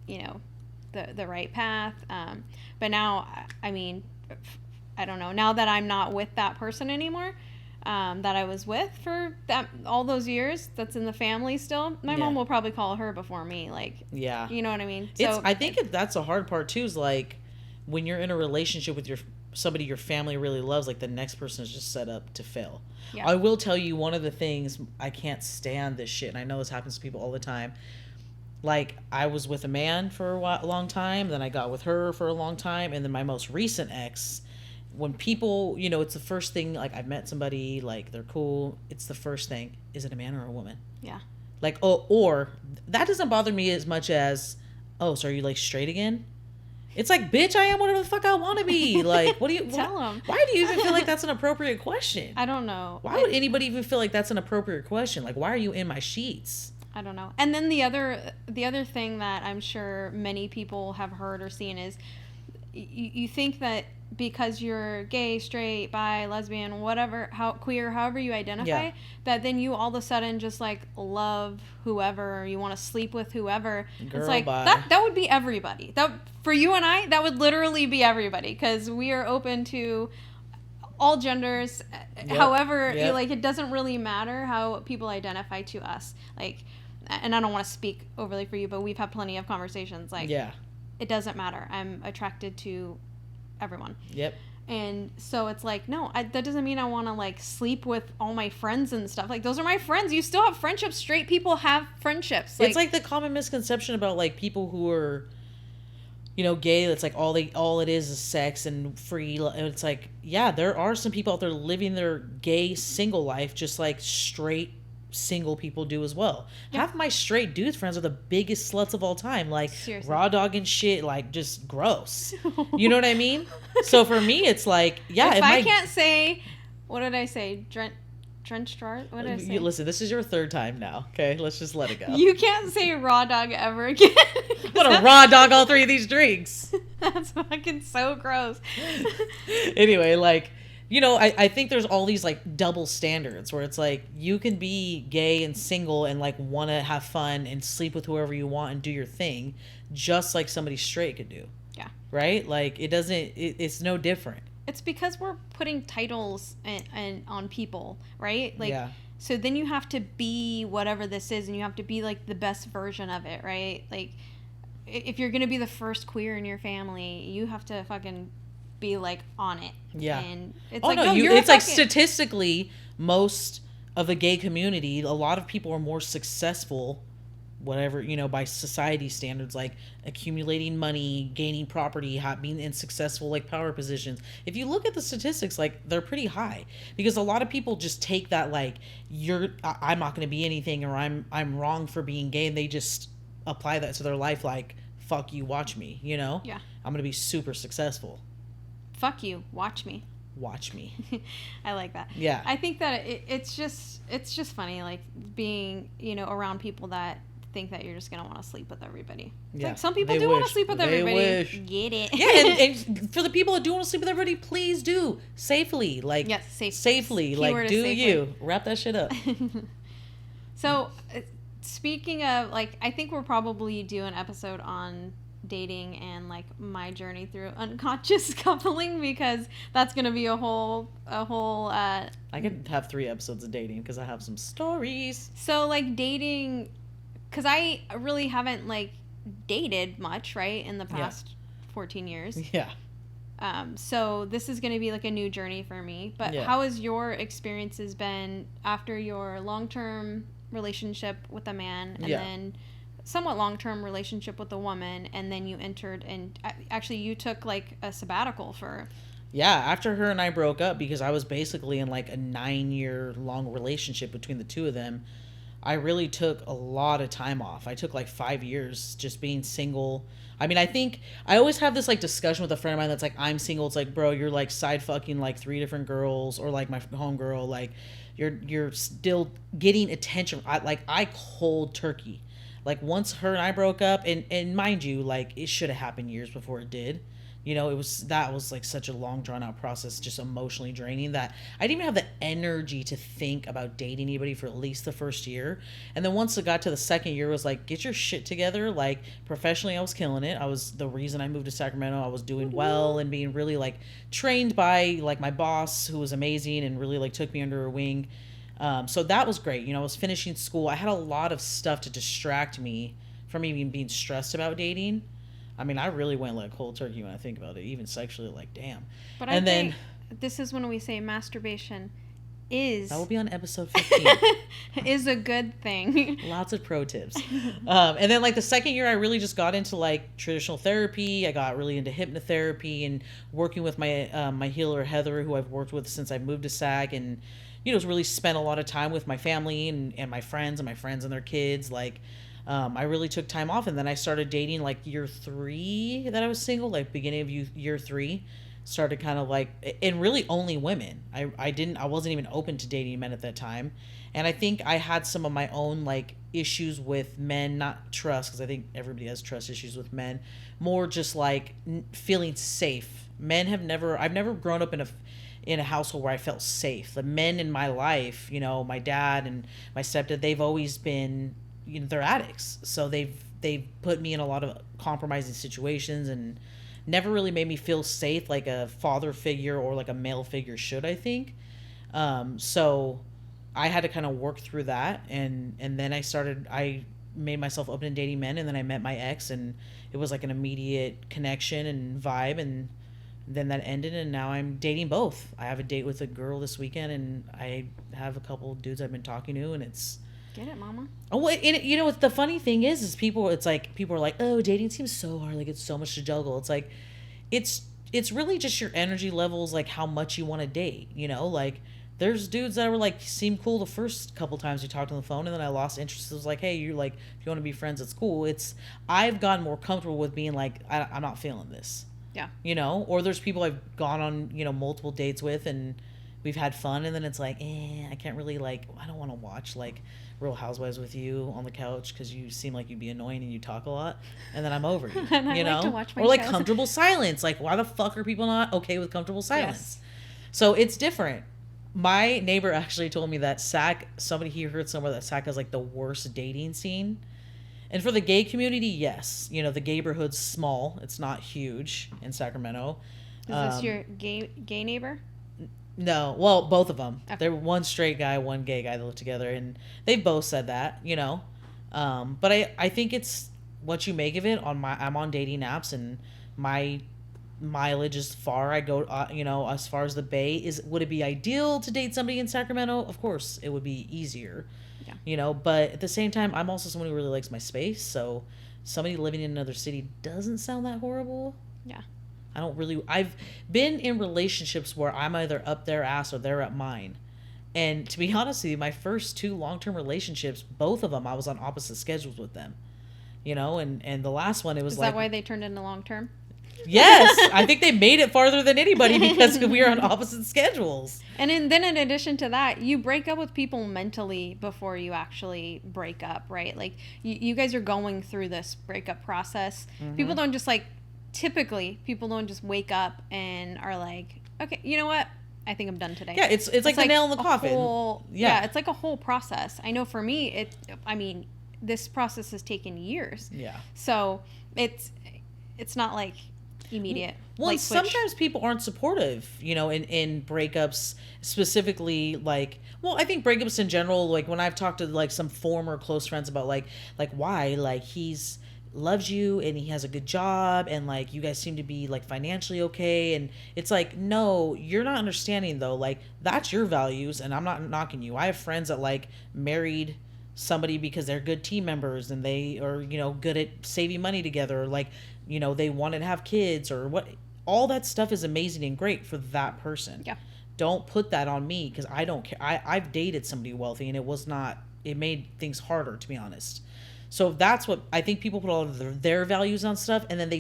the right path. But now, I don't know. Now that I'm not with that person anymore, that I was with for all those years, that's in the family still, my mom will probably call her before me. Like, you know what I mean? So I think that's a hard part too, is like when you're in a relationship with somebody your family really loves, like the next person is just set up to fail. I will tell you, one of the things, I can't stand this shit, and I know this happens to people all the time. Like, I was with a man for a long time, then I got with her for a long time, and then my most recent ex, when people, it's the first thing, like, I've met somebody, like, they're cool, it's the first thing, is it a man or a woman? Yeah. Like, or that doesn't bother me as much as, so are you, like, straight again? It's like, bitch, I am whatever the fuck I want to be. Like, what do you... Tell them. Why do you even feel like that's an appropriate question? I don't know. Why would anybody even feel like that's an appropriate question? Like, why are you in my sheets? I don't know. And then the other thing that I'm sure many people have heard or seen is you think that because you're gay, straight, bi, lesbian, whatever, queer, however you identify, that then you all of a sudden just like love whoever, or you want to sleep with whoever. Girl, it's like bye. that would be everybody. That, for you and I, that would literally be everybody, because we are open to all genders. However, like, it doesn't really matter how people identify to us. Like, and I don't want to speak overly for you, but we've had plenty of conversations. Like, it doesn't matter. I'm attracted to everyone. Yep. And so it's like, no, that doesn't mean I want to like sleep with all my friends and stuff. Like, those are my friends. You still have friendships. Straight people have friendships. Like, it's like the common misconception about like people who are, gay. That's like all it is sex and free. And it's like, there are some people out there living their gay single life just like straight single people do as well. Half my straight dudes friends are the biggest sluts of all time, like seriously. Raw dog and shit, like just gross. You know what I mean? So for me it's like, if I can't say, what did I say, drenched jar, what did I say? Listen, this is your third time now, okay? Let's just let it go. You can't say raw dog ever again. I'm gonna raw dog all three of these drinks. That's fucking so gross. Anyway, like, I think there's all these like double standards where it's like you can be gay and single and like want to have fun and sleep with whoever you want and do your thing, just like somebody straight could do. Yeah. Right? Like, it's no different. It's because we're putting titles and on people, right? Like, so then you have to be whatever this is, and you have to be like the best version of it, right? Like, if you're gonna be the first queer in your family, you have to fucking be like on it. Yeah. And it's it's like statistically, most of the gay community, a lot of people are more successful, whatever, by society standards, like accumulating money, gaining property, being in successful like power positions. If you look at the statistics, like, they're pretty high, because a lot of people just take that like, I'm not going to be anything, or I'm wrong for being gay, and they just apply that to their life, like, fuck you, watch me, Yeah. I'm going to be super successful. Fuck you, watch me. Watch me. I like that. Yeah. I think that it's just funny, like, being, around people that think that you're just going to want to sleep with everybody. It's like, some people do want to sleep with everybody. Wish. Get it. Yeah, and for the people that do want to sleep with everybody, please do. Safely. Like, yes, safely. Like, do safely. You. Wrap that shit up. So, speaking of, like, I think we'll probably do an episode on dating and like my journey through unconscious coupling, because that's gonna be a whole I could have 3 episodes of dating because I have some stories. So like dating, because I really haven't like dated much, right, in the past 14 years. So this is gonna be like a new journey for me, but how has your experiences been after your long-term relationship with a man, and then somewhat long-term relationship with a woman, and then you entered, and actually you took like a sabbatical for... after her and I broke up, because I was basically in like a 9-year long relationship between the two of them. I really took a lot of time off. I took like 5 years just being single. I mean, I think I always have this like discussion with a friend of mine that's like, I'm single. It's like, bro, you're like side fucking like 3 different girls, or like my homegirl, like you're still getting attention. I cold turkey. Like once her and I broke up, and mind you, like it should have happened years before it did. That was like such a long drawn out process, just emotionally draining, that I didn't even have the energy to think about dating anybody for at least the first year. And then once it got to the second year, it was like, get your shit together. Like professionally, I was killing it. I was the reason I moved to Sacramento. I was doing well and being really like trained by like my boss, who was amazing and really like took me under her wing. So that was great. I was finishing school. I had a lot of stuff to distract me from even being stressed about dating. I mean, I really went like cold turkey when I think about it, even sexually, like, damn. But I think this is when we say masturbation is... That will be on episode 15. is a good thing. Lots of pro tips. And then, like, the second year, I really just got into, like, traditional therapy. I got really into hypnotherapy and working with my my healer, Heather, who I've worked with since I moved to SAG, and, really spent a lot of time with my family and my friends and their kids, like... I really took time off, and then I started dating like year 3 that I was single, like beginning of year 3, started kind of like, and really only women. I wasn't even open to dating men at that time. And I think I had some of my own like issues with men, not trust, because I think everybody has trust issues with men, more just like feeling safe. I've never grown up in a household where I felt safe. The men in my life, my dad and my stepdad, they've always been, they're addicts. So they've put me in a lot of compromising situations and never really made me feel safe like a father figure or like a male figure should, I think. So I had to kind of work through that. And then I made myself open to dating men, and then I met my ex, and it was like an immediate connection and vibe. And then that ended, and now I'm dating both. I have a date with a girl this weekend, and I have a couple of dudes I've been talking to, and it's... Get it, mama. Oh, and the funny thing is people are like, oh, dating seems so hard, like it's so much to juggle. It's like, it's really just your energy levels, like how much you want to date, like there's dudes that were like, seemed cool the first couple times we talked on the phone, and then I lost interest. It was like, hey, you're like, if you want to be friends, it's cool. I've gotten more comfortable with being like, I'm not feeling this. Yeah. Or there's people I've gone on, multiple dates with, and we've had fun, and then it's like, I can't really like, I don't want to watch like Real Housewives with you on the couch because you seem like you'd be annoying and you talk a lot, and then I'm over you. And I like to watch my or like shows. Comfortable silence. Like, why the fuck are people not okay with comfortable silence? Yes. So it's different. My neighbor actually told me that he heard somewhere that SAC has like the worst dating scene. And for the gay community, yes, the gayborhood's small. It's not huge in Sacramento. Is this your gay neighbor? No, well, both of them. Okay. They're one straight guy, one gay guy that live together, and they've both said that, But I think it's what you make of it. I'm on dating apps, and my mileage is far. I go, as far as the Bay. Would it be ideal to date somebody in Sacramento? Of course, it would be easier. Yeah. But at the same time, I'm also someone who really likes my space. So somebody living in another city doesn't sound that horrible. Yeah. I've been in relationships where I'm either up their ass or they're up mine. And to be honest with you, my first 2 long-term relationships, both of them, I was on opposite schedules with them. And the last one, it was like... Is that why they turned into long-term? Yes! I think they made it farther than anybody because we were on opposite schedules. And then in addition to that, you break up with people mentally before you actually break up, right? Like, you guys are going through this breakup process. Mm-hmm. People don't just typically people don't just wake up and are like, okay, you know what? I think I'm done today. Yeah, it's like the nail in the coffin. Yeah, it's like a whole process. I know for me, this process has taken years. Yeah. So it's not like immediate. Well, sometimes people aren't supportive, in breakups specifically. Like, well, I think breakups in general, like when I've talked to like some former close friends about like why, like he's loves you and he has a good job and like you guys seem to be like financially okay, and it's like, no, you're not understanding though, like that's your values and I'm not knocking you. I have friends that like married somebody because they're good team members and they are good at saving money together, or like they wanted to have kids or what. All that stuff is amazing and great for that person. Yeah. Don't put that on me because I don't care. I've dated somebody wealthy and it it made things harder, to be honest. So that's what I think, people put all of their values on stuff, and then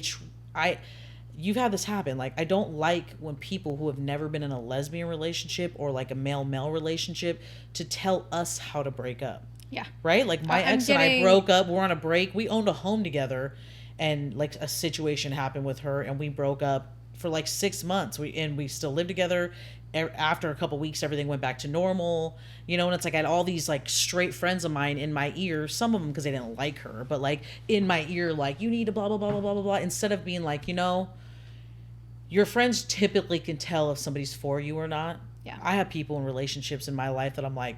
you've had this happen. Like, I don't like when people who have never been in a lesbian relationship or like a male-male relationship to tell us how to break up. Yeah. Right? Like, my ex and I broke up. We're on a break. We owned a home together, and like a situation happened with her, and we broke up for like 6 months. We still lived together. After a couple weeks, everything went back to normal, and it's like I had all these like straight friends of mine in my ear, some of them because they didn't like her, but like in my ear, like, you need to blah blah blah blah blah blah blah, instead of being like, your friends typically can tell if somebody's for you or not. Yeah. I have people in relationships in my life that I'm like,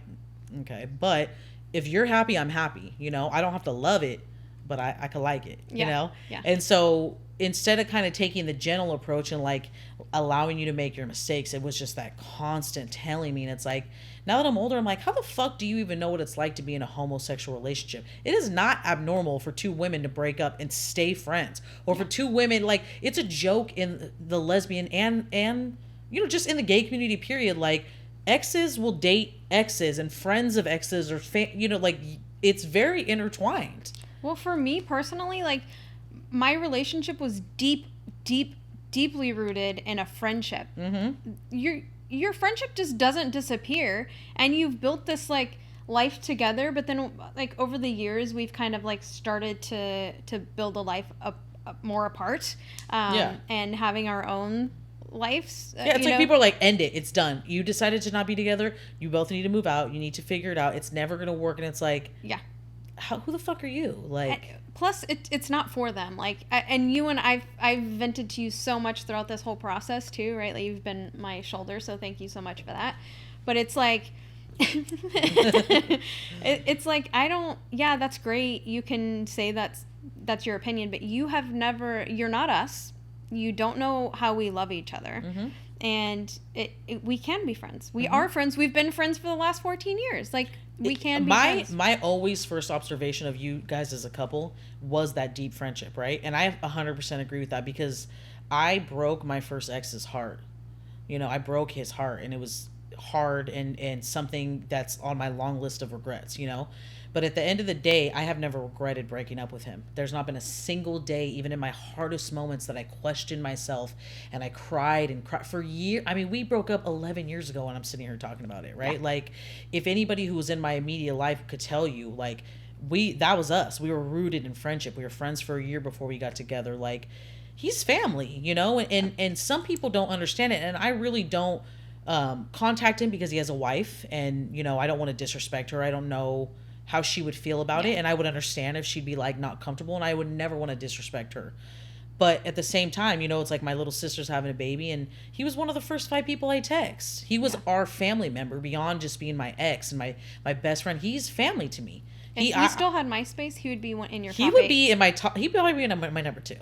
okay, but if you're happy, I'm happy. I don't have to love it, but I could like it, Yeah. And so instead of kind of taking the gentle approach and like allowing you to make your mistakes, it was just that constant telling me. And it's like, now that I'm older, I'm like, how the fuck do you even know what it's like to be in a homosexual relationship? It is not abnormal for two women to break up and stay friends, or for two women, like, it's a joke in the lesbian and just in the gay community, period. Like, exes will date exes, and friends of exes, or like, it's very intertwined. Well, for me personally, like, my relationship was deeply rooted in a friendship. Mm-hmm. Your friendship just doesn't disappear, and you've built this like life together. But then, like, over the years, we've kind of like started to build a life up more apart, and having our own lives. It's like people are like, end it, it's done. You decided to not be together. You both need to move out. You need to figure it out. It's never gonna work. And it's like, who the fuck are you? Like, plus it's not for them. Like, and you and I've vented to you so much throughout this whole process too, right? Like, you've been my shoulder, so thank you so much for that. But it's like, it's like, that's great. You can say that's your opinion, but you're not us. You don't know how we love each other. Mm-hmm. And we can be friends. We are friends. We've been friends for the last 14 years. Like, we can be friends. My always first observation of you guys as a couple was that deep friendship, right? And I 100% agree with that, because I broke my first ex's heart. I broke his heart, and it was hard and something that's on my long list of regrets, But at the end of the day, I have never regretted breaking up with him. There's not been a single day, even in my hardest moments, that I questioned myself and I cried for years. I mean, we broke up 11 years ago, and I'm sitting here talking about it, right? Yeah. Like, if anybody who was in my immediate life could tell you, like, that was us. We were rooted in friendship. We were friends for a year before we got together. Like, he's family, and some people don't understand it. And I really don't contact him because he has a wife, and, I don't want to disrespect her. I don't know how she would feel about it, and I would understand if she'd be like not comfortable, and I would never want to disrespect her. But at the same time, it's like my little sister's having a baby, and he was one of the first 5 people I text. He was our family member beyond just being my ex and my best friend. He's family to me. If he still had MySpace, he would be in your top 8. He would be in my top. He'd probably be in my number 2.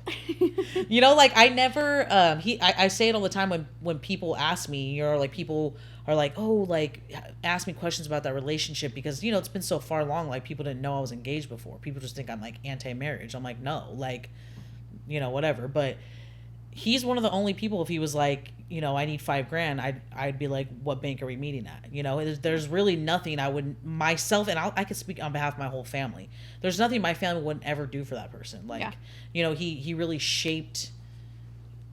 Like, I never. I say it all the time when people ask me, like, people are like, oh, like, ask me questions about that relationship, because it's been so far along. Like, people didn't know I was engaged before. People just think I'm like anti-marriage. I'm like, no, like, whatever. But he's one of the only people, if he was like, I need $5,000, I'd be like, what bank are we meeting at? There's really nothing I would myself, and I could speak on behalf of my whole family. There's nothing my family wouldn't ever do for that person. Like, he really shaped,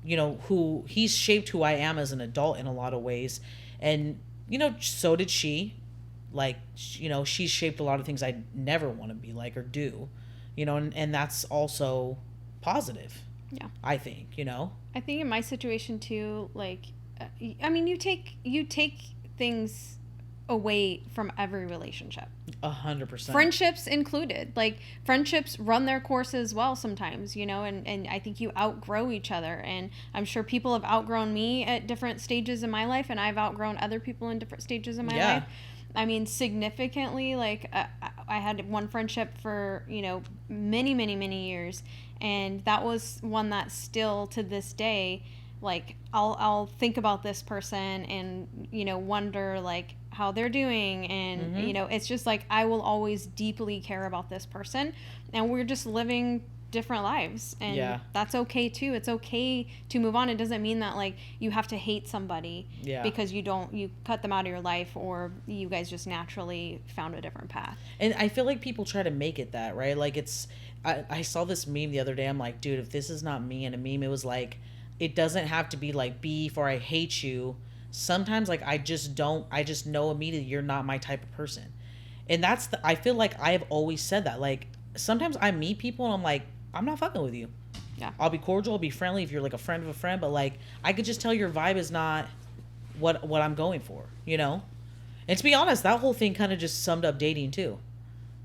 he's shaped who I am as an adult in a lot of ways. And, so did she. Like, she's shaped a lot of things I never want to be like or do, and that's also positive. Yeah. I think, I think in my situation too, like, I mean, you take things away from every relationship. 100%. Friendships included. Like, friendships run their course as well sometimes, and I think you outgrow each other. And I'm sure people have outgrown me at different stages in my life, and I've outgrown other people in different stages in my life. I mean, significantly, like, I had one friendship for, many years. And that was one that still to this day, like, I'll think about this person and, wonder, like, how they're doing. And, it's just like, I will always deeply care about this person. And we're just living different lives, and Yeah. that's okay too. It's okay to move on. It doesn't mean that like you have to hate somebody because you cut them out of your life, or you guys just naturally found a different path. And I feel like people try to make it that, right? Like I saw this meme the other day. I'm like, dude, if this is not me. And a meme, it was like, it doesn't have to be like beef or I hate you. Sometimes like I just know immediately you're not my type of person. And I feel like I've always said that. Like sometimes I meet people and I'm like, I'm not fucking with you. Yeah. I'll be cordial, I'll be friendly if you're like a friend of a friend, but like I could just tell your vibe is not what I'm going for, you know? And to be honest, that whole thing kind of just summed up dating too.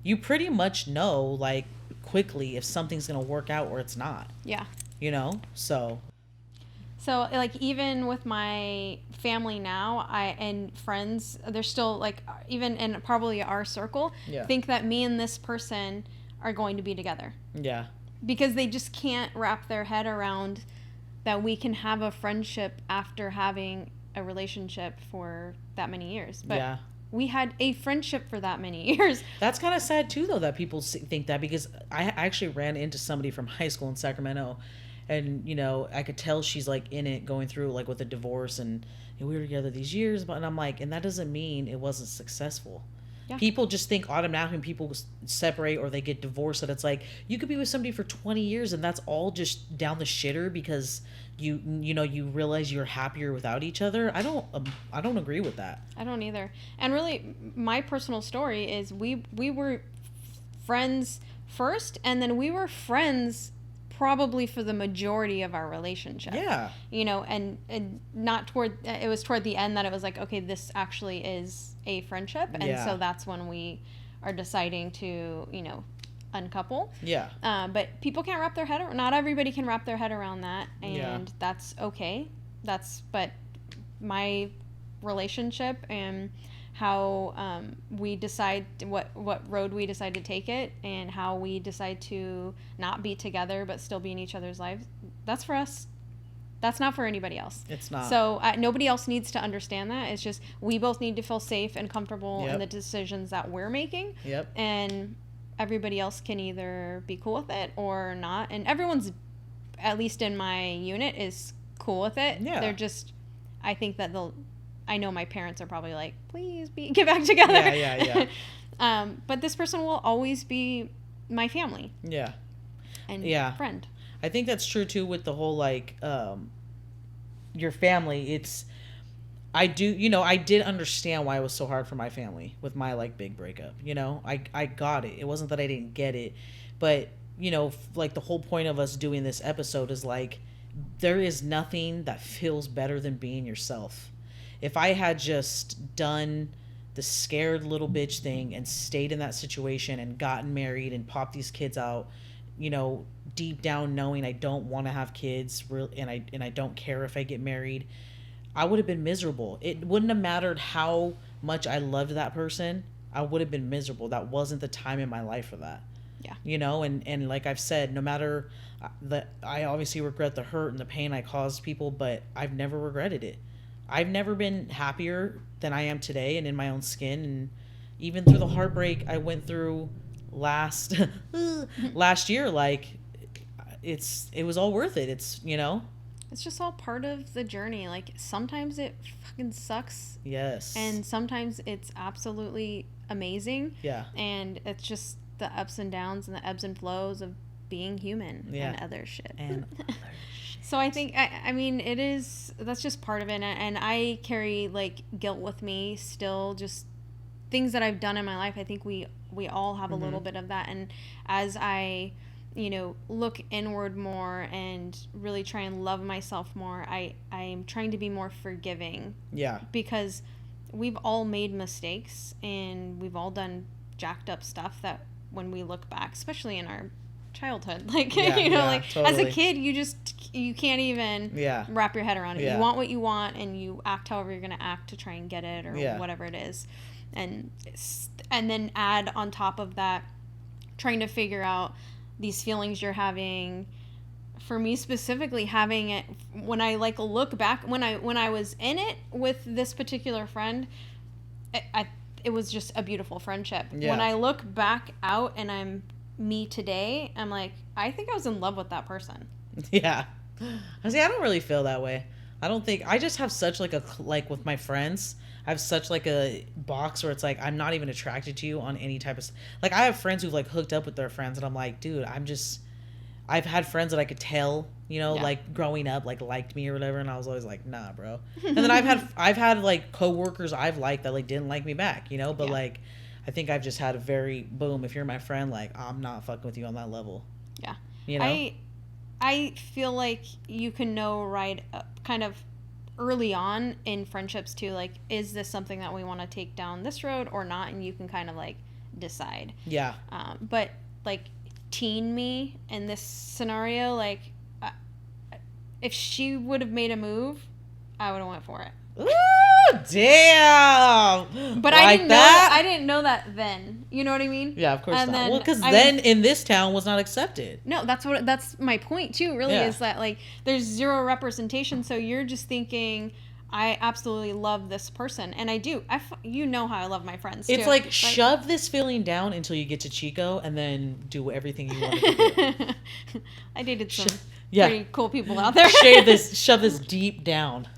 You pretty much know like quickly if something's going to work out or it's not. Yeah. You know? So like even with my family now, and friends, they're still like, even in probably our circle, think that me and this person are going to be together. Yeah. Because they just can't wrap their head around that we can have a friendship after having a relationship for that many years. But we had a friendship for that many years. That's kind of sad too, though, that people think that, because I actually ran into somebody from high school in Sacramento, and you know, I could tell she's like in it, going through like with a divorce, and we were together these years, and I'm like, and that doesn't mean it wasn't successful. Yeah. People just think automatically when people separate or they get divorced that it's like you could be with somebody for 20 years and that's all just down the shitter because you realize you're happier without each other. I don't agree with that. I don't either. And really, my personal story is we were friends first, and then we were friends probably for the majority of our relationship. Yeah. You know, and not it was toward the end that it was like, okay, this actually is a friendship. And so that's when we are deciding to, you know, uncouple. Yeah. But people can't wrap their head around, not everybody can wrap their head around that. And that's okay. But my relationship and how we decide what road we decide to take it, and how we decide to not be together but still be in each other's lives, that's for us. That's not for anybody else. It's not. So nobody else needs to understand that. It's just we both need to feel safe and comfortable in the decisions that we're making. Yep. And everybody else can either be cool with it or not. And everyone's, at least in my unit, is cool with it. Yeah. They're just, I think that I know my parents are probably like, please get back together. Yeah. But this person will always be my family. Yeah. And friend. I think that's true too with the whole like your family. I did understand why it was so hard for my family with my like big breakup. You know, I got it. It wasn't that I didn't get it, but you know, like the whole point of us doing this episode is like there is nothing that feels better than being yourself. If I had just done the scared little bitch thing and stayed in that situation and gotten married and popped these kids out, you know, deep down knowing I don't want to have kids, and I don't care if I get married, I would have been miserable. It wouldn't have mattered how much I loved that person. I would have been miserable. That wasn't the time in my life for that. Yeah. You know, and like I've said, no matter I obviously regret the hurt and the pain I caused people, but I've never regretted it. I've never been happier than I am today and in my own skin. And even through the heartbreak I went through last year, like it was all worth it. It's, you know, it's just all part of the journey. Like sometimes it fucking sucks. Yes. And sometimes it's absolutely amazing. Yeah. And it's just the ups and downs and the ebbs and flows of being human and other shit. So I think, I mean, that's just part of it. And I carry like guilt with me still, just things that I've done in my life. I think we all have a little bit of that. And as I, you know, look inward more and really try and love myself more, I'm trying to be more forgiving. Yeah. Because we've all made mistakes and we've all done jacked up stuff that when we look back, especially in our childhood, like, you know, like totally. As a kid, you can't even wrap your head around it. You want what you want and you act however you're going to act to try and get it or whatever it is. And then add on top of that, trying to figure out these feelings you're having. For me specifically, having it when I like look back, when I was in it with this particular friend, it was just a beautiful friendship. When I look back out and I'm me today, I'm like, I think I was in love with that person. Yeah. See, I don't really feel that way. I don't think, I just have such like like with my friends, I have such like a box where it's like, I'm not even attracted to you on any type of, like I have friends who've like hooked up with their friends and I'm like, dude, I've had friends that I could tell, like growing up, like liked me or whatever. And I was always like, nah, bro. And then I've had like coworkers I've liked that like didn't like me back, but like, I think I've just had a very boom. If you're my friend, like I'm not fucking with you on that level. Yeah. I feel like you can know right kind of early on in friendships too, like, is this something that we want to take down this road or not? And you can kind of like decide. Yeah. But like teen me in this scenario, like if she would have made a move, I would have went for it. Ooh, damn! But like I didn't know that then. You know what I mean? Yeah, of course and not. Then, well, because then in this town was not accepted. No, that's my point too. Really, is that like there's zero representation. So you're just thinking, I absolutely love this person, and I do. You know how I love my friends. It's too. like shove this feeling down until you get to Chico, and then do everything you want to do. I dated some pretty cool people out there. Shove this deep down.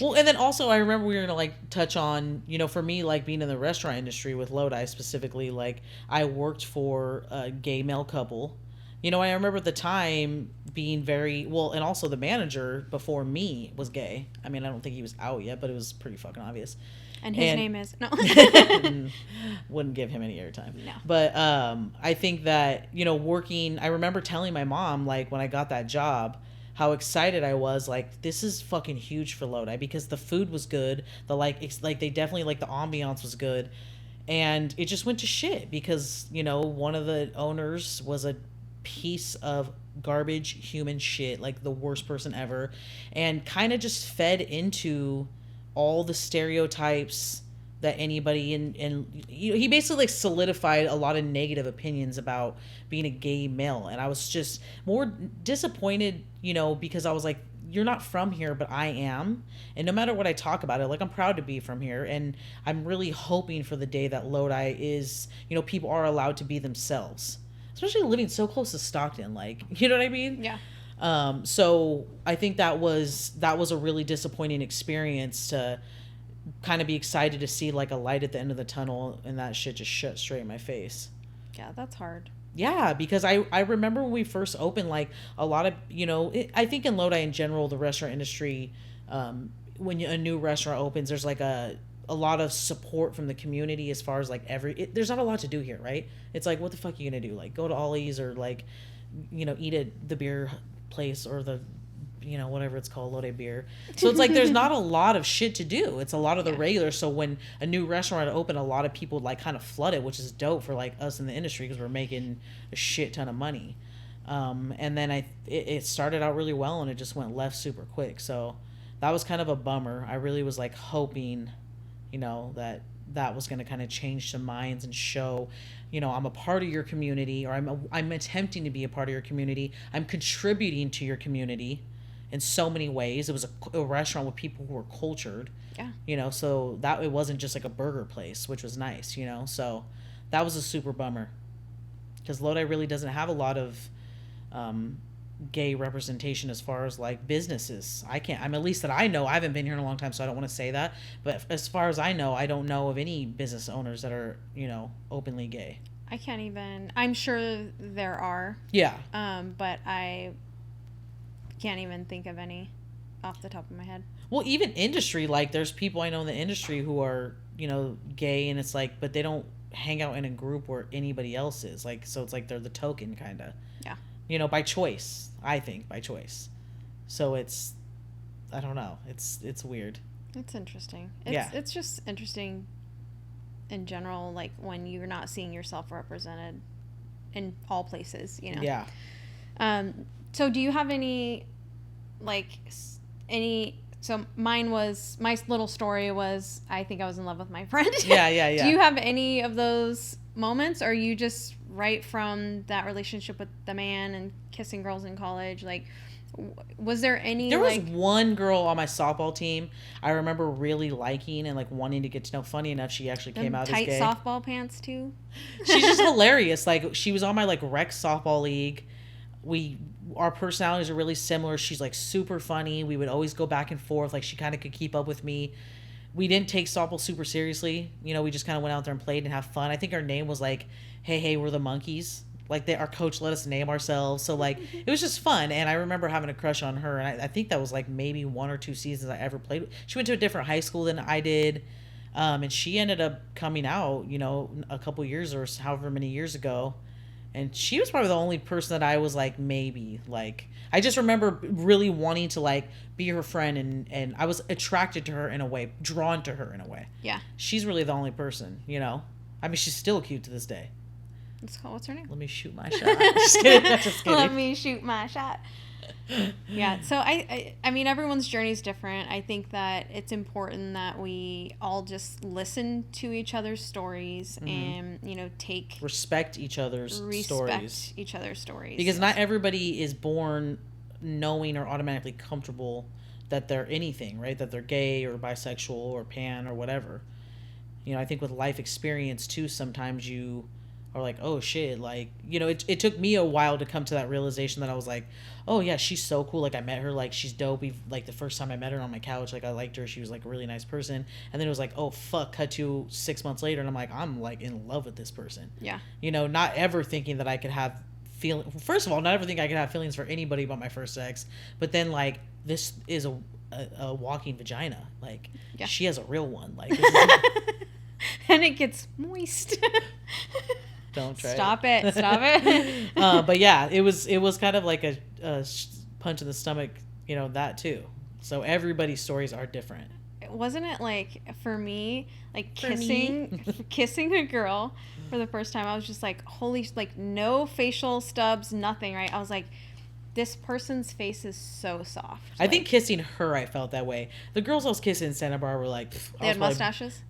Well, and then also I remember we were gonna like touch on, for me, like being in the restaurant industry with Lodi specifically, like I worked for a gay male couple. I remember at the time being very well, and also the manager before me was gay. I mean, I don't think he was out yet, but it was pretty fucking obvious. And his name is no. Wouldn't give him any airtime. No. But I think that working. I remember telling my mom, like, when I got that job, how excited I was. Like, this is fucking huge for Lodi because the food was good. The they definitely, like, the ambiance was good, and it just went to shit because one of the owners was a piece of garbage human shit, like the worst person ever, and kind of just fed into all the stereotypes that anybody he basically like solidified a lot of negative opinions about being a gay male. And I was just more disappointed, because I was like, you're not from here, but I am. And no matter what I talk about it, like, I'm proud to be from here. And I'm really hoping for the day that Lodi is, people are allowed to be themselves, especially living so close to Stockton. Like, you know what I mean? Yeah. So I think that was a really disappointing experience to kind of be excited to see like a light at the end of the tunnel, and that shit just shut straight in my face. Yeah, that's hard. Yeah, because I remember when we first opened, like a lot of, I think in Lodi in general, the restaurant industry, when a new restaurant opens, there's like a lot of support from the community as far as like there's not a lot to do here, right? It's like, what the fuck are you gonna do? Like, go to Ollie's or like, eat at the beer place or the, whatever it's called, Lodi beer. So it's like there's not a lot of shit to do. It's a lot of the regulars. So when a new restaurant opened, a lot of people like kind of flooded, which is dope for like us in the industry because we're making a shit ton of money. And then it started out really well and it just went left super quick. So that was kind of a bummer. I really was like hoping, that was going to kind of change some minds and show, I'm a part of your community, or I'm attempting to be a part of your community. I'm contributing to your community in so many ways. It was a restaurant with people who were cultured. Yeah. So that it wasn't just like a burger place, which was nice, So that was a super bummer because Lodi really doesn't have a lot of gay representation as far as like businesses. I'm at least that I know. I haven't been here in a long time, so I don't want to say that. But as far as I know, I don't know of any business owners that are, openly gay. I can't even. I'm sure there are. Yeah. But I can't even think of any off the top of my head. Well, even industry, like there's people I know in the industry who are, gay, and it's like, but they don't hang out in a group where anybody else is. Like, so it's like they're the token kind of. Yeah. By choice. I think by choice. So it's, I don't know. It's weird. It's interesting. Yeah. It's just interesting in general, like when you're not seeing yourself represented in all places, Yeah. So do you have any, so my little story was, I think I was in love with my friend. Yeah. Do you have any of those moments, or are you just right from that relationship with the man and kissing girls in college, like, was there any, there was like, one girl on my softball team I remember really liking and like wanting to get to know. Funny enough, she actually came out as gay. tight softball pants too? She's just hilarious. Like, she was on my like rec softball league. Our personalities are really similar. She's like super funny. We would always go back and forth. Like, she kind of could keep up with me. We didn't take softball super seriously. You know, we just kind of went out there and played and have fun. I think our name was like, hey, we're the Monkeys. Like, our coach let us name ourselves. So, like, it was just fun. And I remember having a crush on her. And I think that was, like, maybe 1 or 2 seasons I ever played. She went to a different high school than I did. And she ended up coming out, you know, a couple years or however many years ago. And she was probably the only person that I was, like, maybe, like... I just remember really wanting to, like, be her friend. And I was attracted to her in a way. Drawn to her in a way. Yeah. She's really the only person, you know? I mean, she's still cute to this day. What's her name? Let me shoot my shot. Just kidding. Just kidding. Let me shoot my shot. Yeah. So I mean, everyone's journey is different. I think that it's important that we all just listen to each other's stories and, you know, respect each other's stories. Each other's stories. Because not everybody is born knowing or automatically comfortable that they're anything, right? That they're gay or bisexual or pan or whatever. You know, I think with life experience too, sometimes you are like, oh shit, like, you know, it took me a while to come to that realization that I was like, oh yeah, she's so cool. Like, I met her, like, she's dope. Like, the first time I met her on my couch, like, I liked her. She was like a really nice person. And then it was like, oh fuck, cut to 6 months later, and I'm like in love with this person. Yeah. You know, not ever thinking that I could have first of all, not ever think I could have feelings for anybody but my first sex. But then, like, this is a walking vagina. Like, yeah. She has a real one. Like, and it gets moist. Don't try. Stop it. But yeah, it was kind of like a punch in the stomach, you know, that too. So everybody's stories are different. Wasn't it like, for me, like kissing a girl for the first time, I was just like, holy, like, no facial stubs, nothing, right? I was like, this person's face is so soft. I think kissing her, I felt that way. The girls I was kissing in Santa Barbara were like... They had mustaches?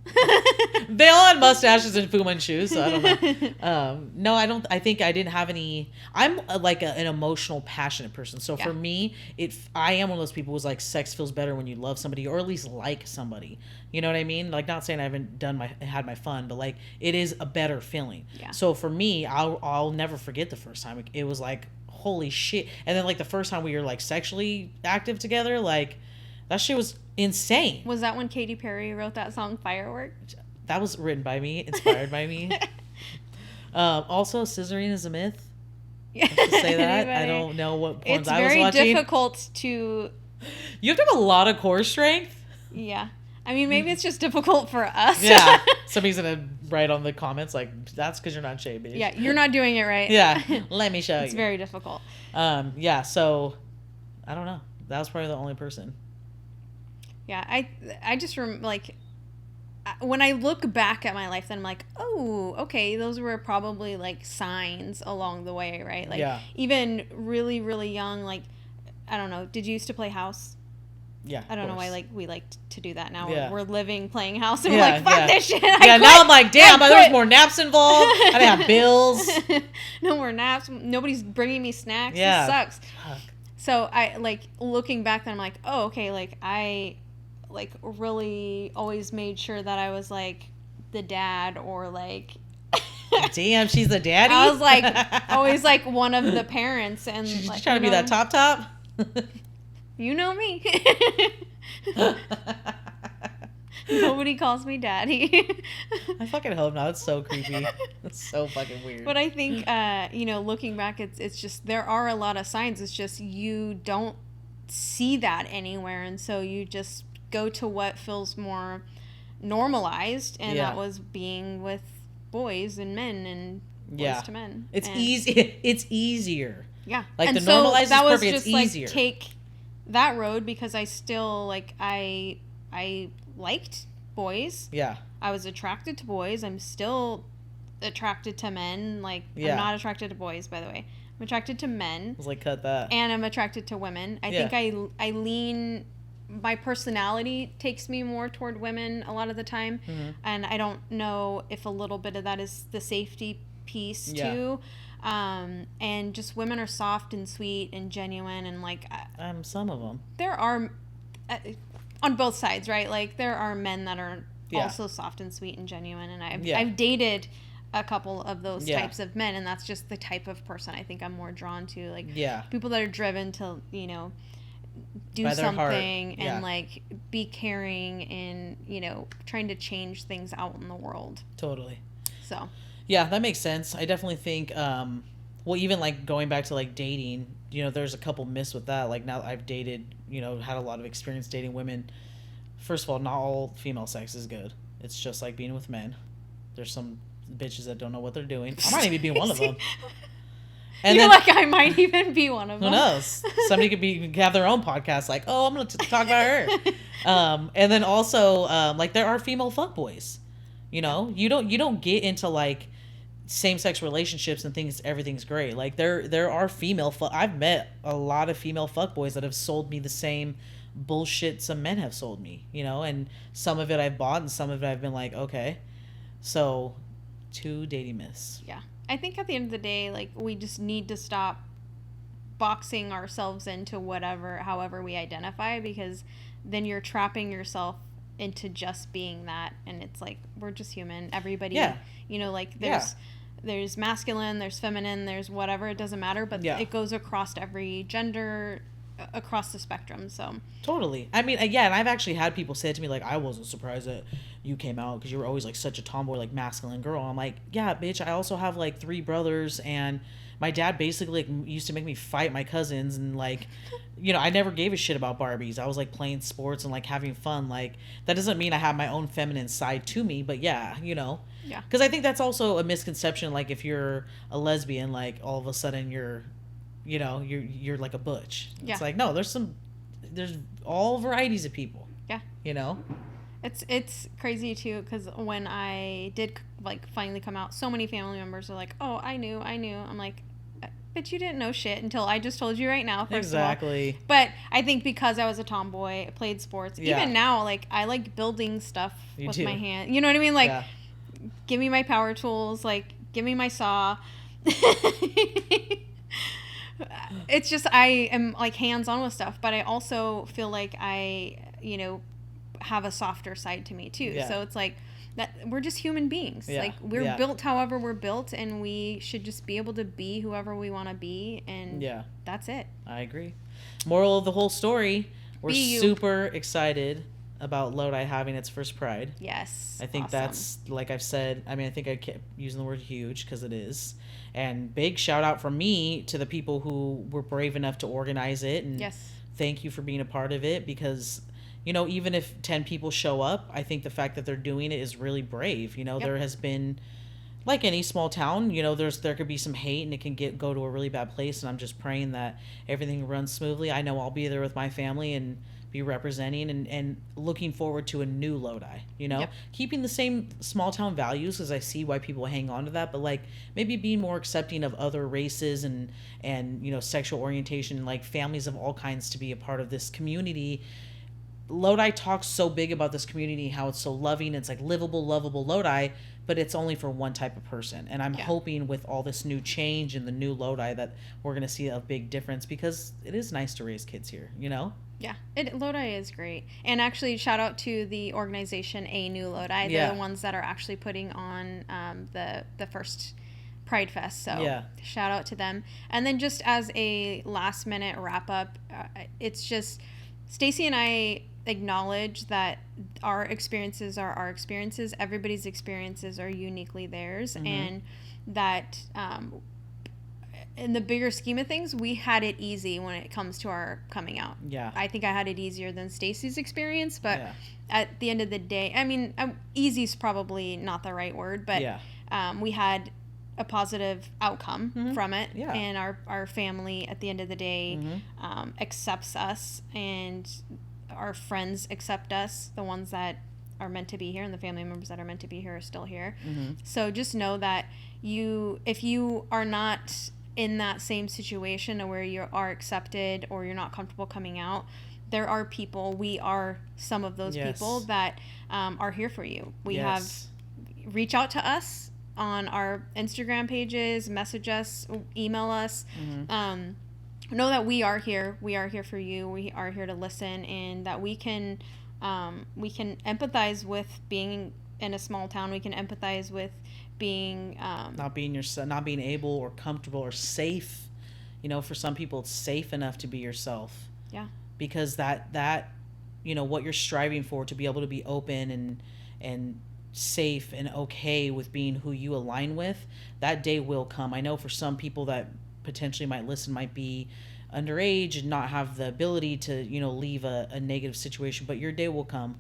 They all had mustaches and Fu Manchu, so I don't know. No, I think I didn't have any... I'm like an emotional, passionate person. So for me, I am one of those people who's like, sex feels better when you love somebody or at least like somebody. You know what I mean? Like, not saying I haven't had my fun, but like, it is a better feeling. Yeah. So for me, I'll never forget the first time. It was like... holy shit. And then, like, the first time we were, like, sexually active together, like, that shit was insane. Was that when Katy Perry wrote that song Firework? That was written by me, inspired by me. Also, scissoring is a myth. I have to say that. I don't know what porns I was watching. It's very difficult to... You have to have a lot of core strength. Yeah. I mean, maybe it's just difficult for us. Yeah. Somebody's going to write on the comments, like, that's because you're not shaved, bitch. Yeah, you're not doing it right. Yeah. Let me show you. It's very difficult. Yeah, so, I don't know. That was probably the only person. Yeah, I just like, when I look back at my life, then I'm like, oh, okay, those were probably, like, signs along the way, right? Like, even really, really young, like, I don't know, did you used to play house? Yeah, I don't know why, like, we like to do that now. Yeah. We're living playing house, and we're like, fuck this shit. Yeah, now I'm like, damn, there was more naps involved. I didn't have bills. No more naps. Nobody's bringing me snacks. Yeah. This sucks. Fuck. So I, like, looking back, then I'm like, oh, okay, like, I, like, really always made sure that I was, like, the dad, or, like... Damn, she's the daddy? I was, like, always, like, one of the parents, and, she's like, trying to be that top? You know me. Nobody calls me daddy. I fucking hope not. It's so creepy. It's so fucking weird. But I think, you know, looking back, it's just, there are a lot of signs. It's just, you don't see that anywhere. And so you just go to what feels more normalized. And that was being with boys and men and boys to men. It's easy. It's easier. Yeah. Like, and the so normalized that is was perfect. just, it's easier. Like, take that road, because I still, like, I liked boys. Yeah. I was attracted to boys. I'm still attracted to men. Like, I'm not attracted to boys, by the way. I'm attracted to men. I was like, cut that. And I'm attracted to women. I think I lean... My personality takes me more toward women a lot of the time. Mm-hmm. And I don't know if a little bit of that is the safety piece too. And just women are soft and sweet and genuine, and like some of them, there are on both sides, right? Like there are men that are also soft and sweet and genuine, and I've dated a couple of those types of men, and that's just the type of person I think I'm more drawn to, like people that are driven to, you know, do something and like be caring and, you know, trying to change things out in the world. Totally. So yeah, that makes sense. I definitely think well, even like going back to like dating, you know, there's a couple myths with that. Like now I've dated, you know, had a lot of experience dating women. First of all, not all female sex is good. It's just like being with men. There's some bitches that don't know what they're doing. I might even be one of them. And you're like, I might even be one of them. Who knows? Somebody could have their own podcast. Like, oh, I'm going to talk about her. And then also, like, there are female fuckboys. You know, you don't get into like same-sex relationships and things. Everything's great. Like there are female. I've met a lot of female fuckboys that have sold me the same bullshit some men have sold me. You know, and some of it I've bought, and some of it I've been like, okay. So, 2 dating myths. Yeah. I think at the end of the day, like, we just need to stop boxing ourselves into however we identify, because then you're trapping yourself into just being that, and it's like, we're just human. Everybody, you know, like, there's masculine, there's feminine, there's whatever, it doesn't matter, but it goes across every gender, across the spectrum. So totally. I mean, and I've actually had people say to me, like, I wasn't surprised that you came out because you were always like such a tomboy, like masculine girl. I'm like, yeah, bitch, I also have like 3 brothers, and my dad basically like used to make me fight my cousins, and like, you know, I never gave a shit about Barbies. I was like playing sports and like having fun. Like, that doesn't mean I have my own feminine side to me, but you know, because I think that's also a misconception. Like, if you're a lesbian, like all of a sudden you're like a butch. It's like, no, there's all varieties of people. Yeah. You know? It's crazy too, because when I did like finally come out, so many family members are like, oh, I knew. I'm like, but you didn't know shit until I just told you right now, first of all. But I think because I was a tomboy, I played sports. Even now, like, I like building stuff with my hand. You know what I mean? Like, give me my power tools. Like, give me my saw. It's just, I am like hands-on with stuff, but I also feel like I, you know, have a softer side to me too. So it's like that we're just human beings. Like, we're built however we're built, and we should just be able to be whoever we want to be, and that's it. I agree. Moral of the whole story, we're super excited about Lodi having its first Pride. Yes. I think that's, like I've said, I mean, I think I kept using the word huge because it is. And big shout out from me to the people who were brave enough to organize it. And thank you for being a part of it, because, you know, even if 10 people show up, I think the fact that they're doing it is really brave. You know, there has been, like any small town, you know, there could be some hate, and it can go to a really bad place. And I'm just praying that everything runs smoothly. I know I'll be there with my family and be representing, and looking forward to a new Lodi, you know, keeping the same small town values, because I see why people hang on to that, but like maybe being more accepting of other races and you know, sexual orientation, like families of all kinds to be a part of this community. Lodi talks so big about this community, how it's so loving, it's like livable, lovable Lodi, but it's only for one type of person. And I'm hoping with all this new change in the new Lodi that we're going to see a big difference, because it is nice to raise kids here, you know? Yeah, Lodi is great. And actually, shout out to the organization A New Lodi. They're the ones that are actually putting on the first Pride Fest. So shout out to them. And then just as a last minute wrap up, it's just Staci and I acknowledge that our experiences are our experiences. Everybody's experiences are uniquely theirs, and that in the bigger scheme of things, we had it easy when it comes to our coming out. Yeah. I think I had it easier than Staci's experience, but at the end of the day, I mean, easy is probably not the right word, but we had a positive outcome from it. Yeah. And our family, at the end of the day, accepts us, and our friends accept us, the ones that are meant to be here, and the family members that are meant to be here are still here. So just know that if you are not in that same situation where you are accepted or you're not comfortable coming out, there are people, we are some of those people that are here for you. We have, reach out to us on our Instagram pages, message us, email us. Know that we are here. We are here for you. We are here to listen, and that we can empathize with being in a small town. We can empathize with being not being yourself, not being able or comfortable or safe. You know, for some people, it's safe enough to be yourself. Yeah. Because that you know, what you're striving for, to be able to be open and safe and okay with being who you align with, that day will come. I know for some people that potentially might listen might be underage and not have the ability to, you know, leave a negative situation, but your day will come.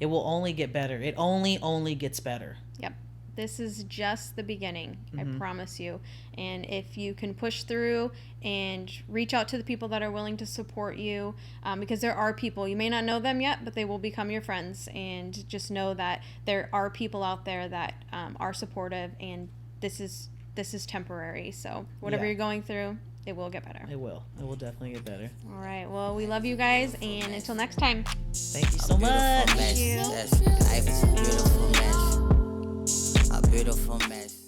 It will only get better. It only gets better. Yep. This is just the beginning. I promise you. And if you can push through and reach out to the people that are willing to support you, because there are people, you may not know them yet, but they will become your friends. And just know that there are people out there that are supportive, and this is temporary. So whatever you're going through, it will get better. It will definitely get better. All right. Well, we love you guys, and until next time. Thank you so much. Thank you. Life is a beautiful mess. A beautiful mess.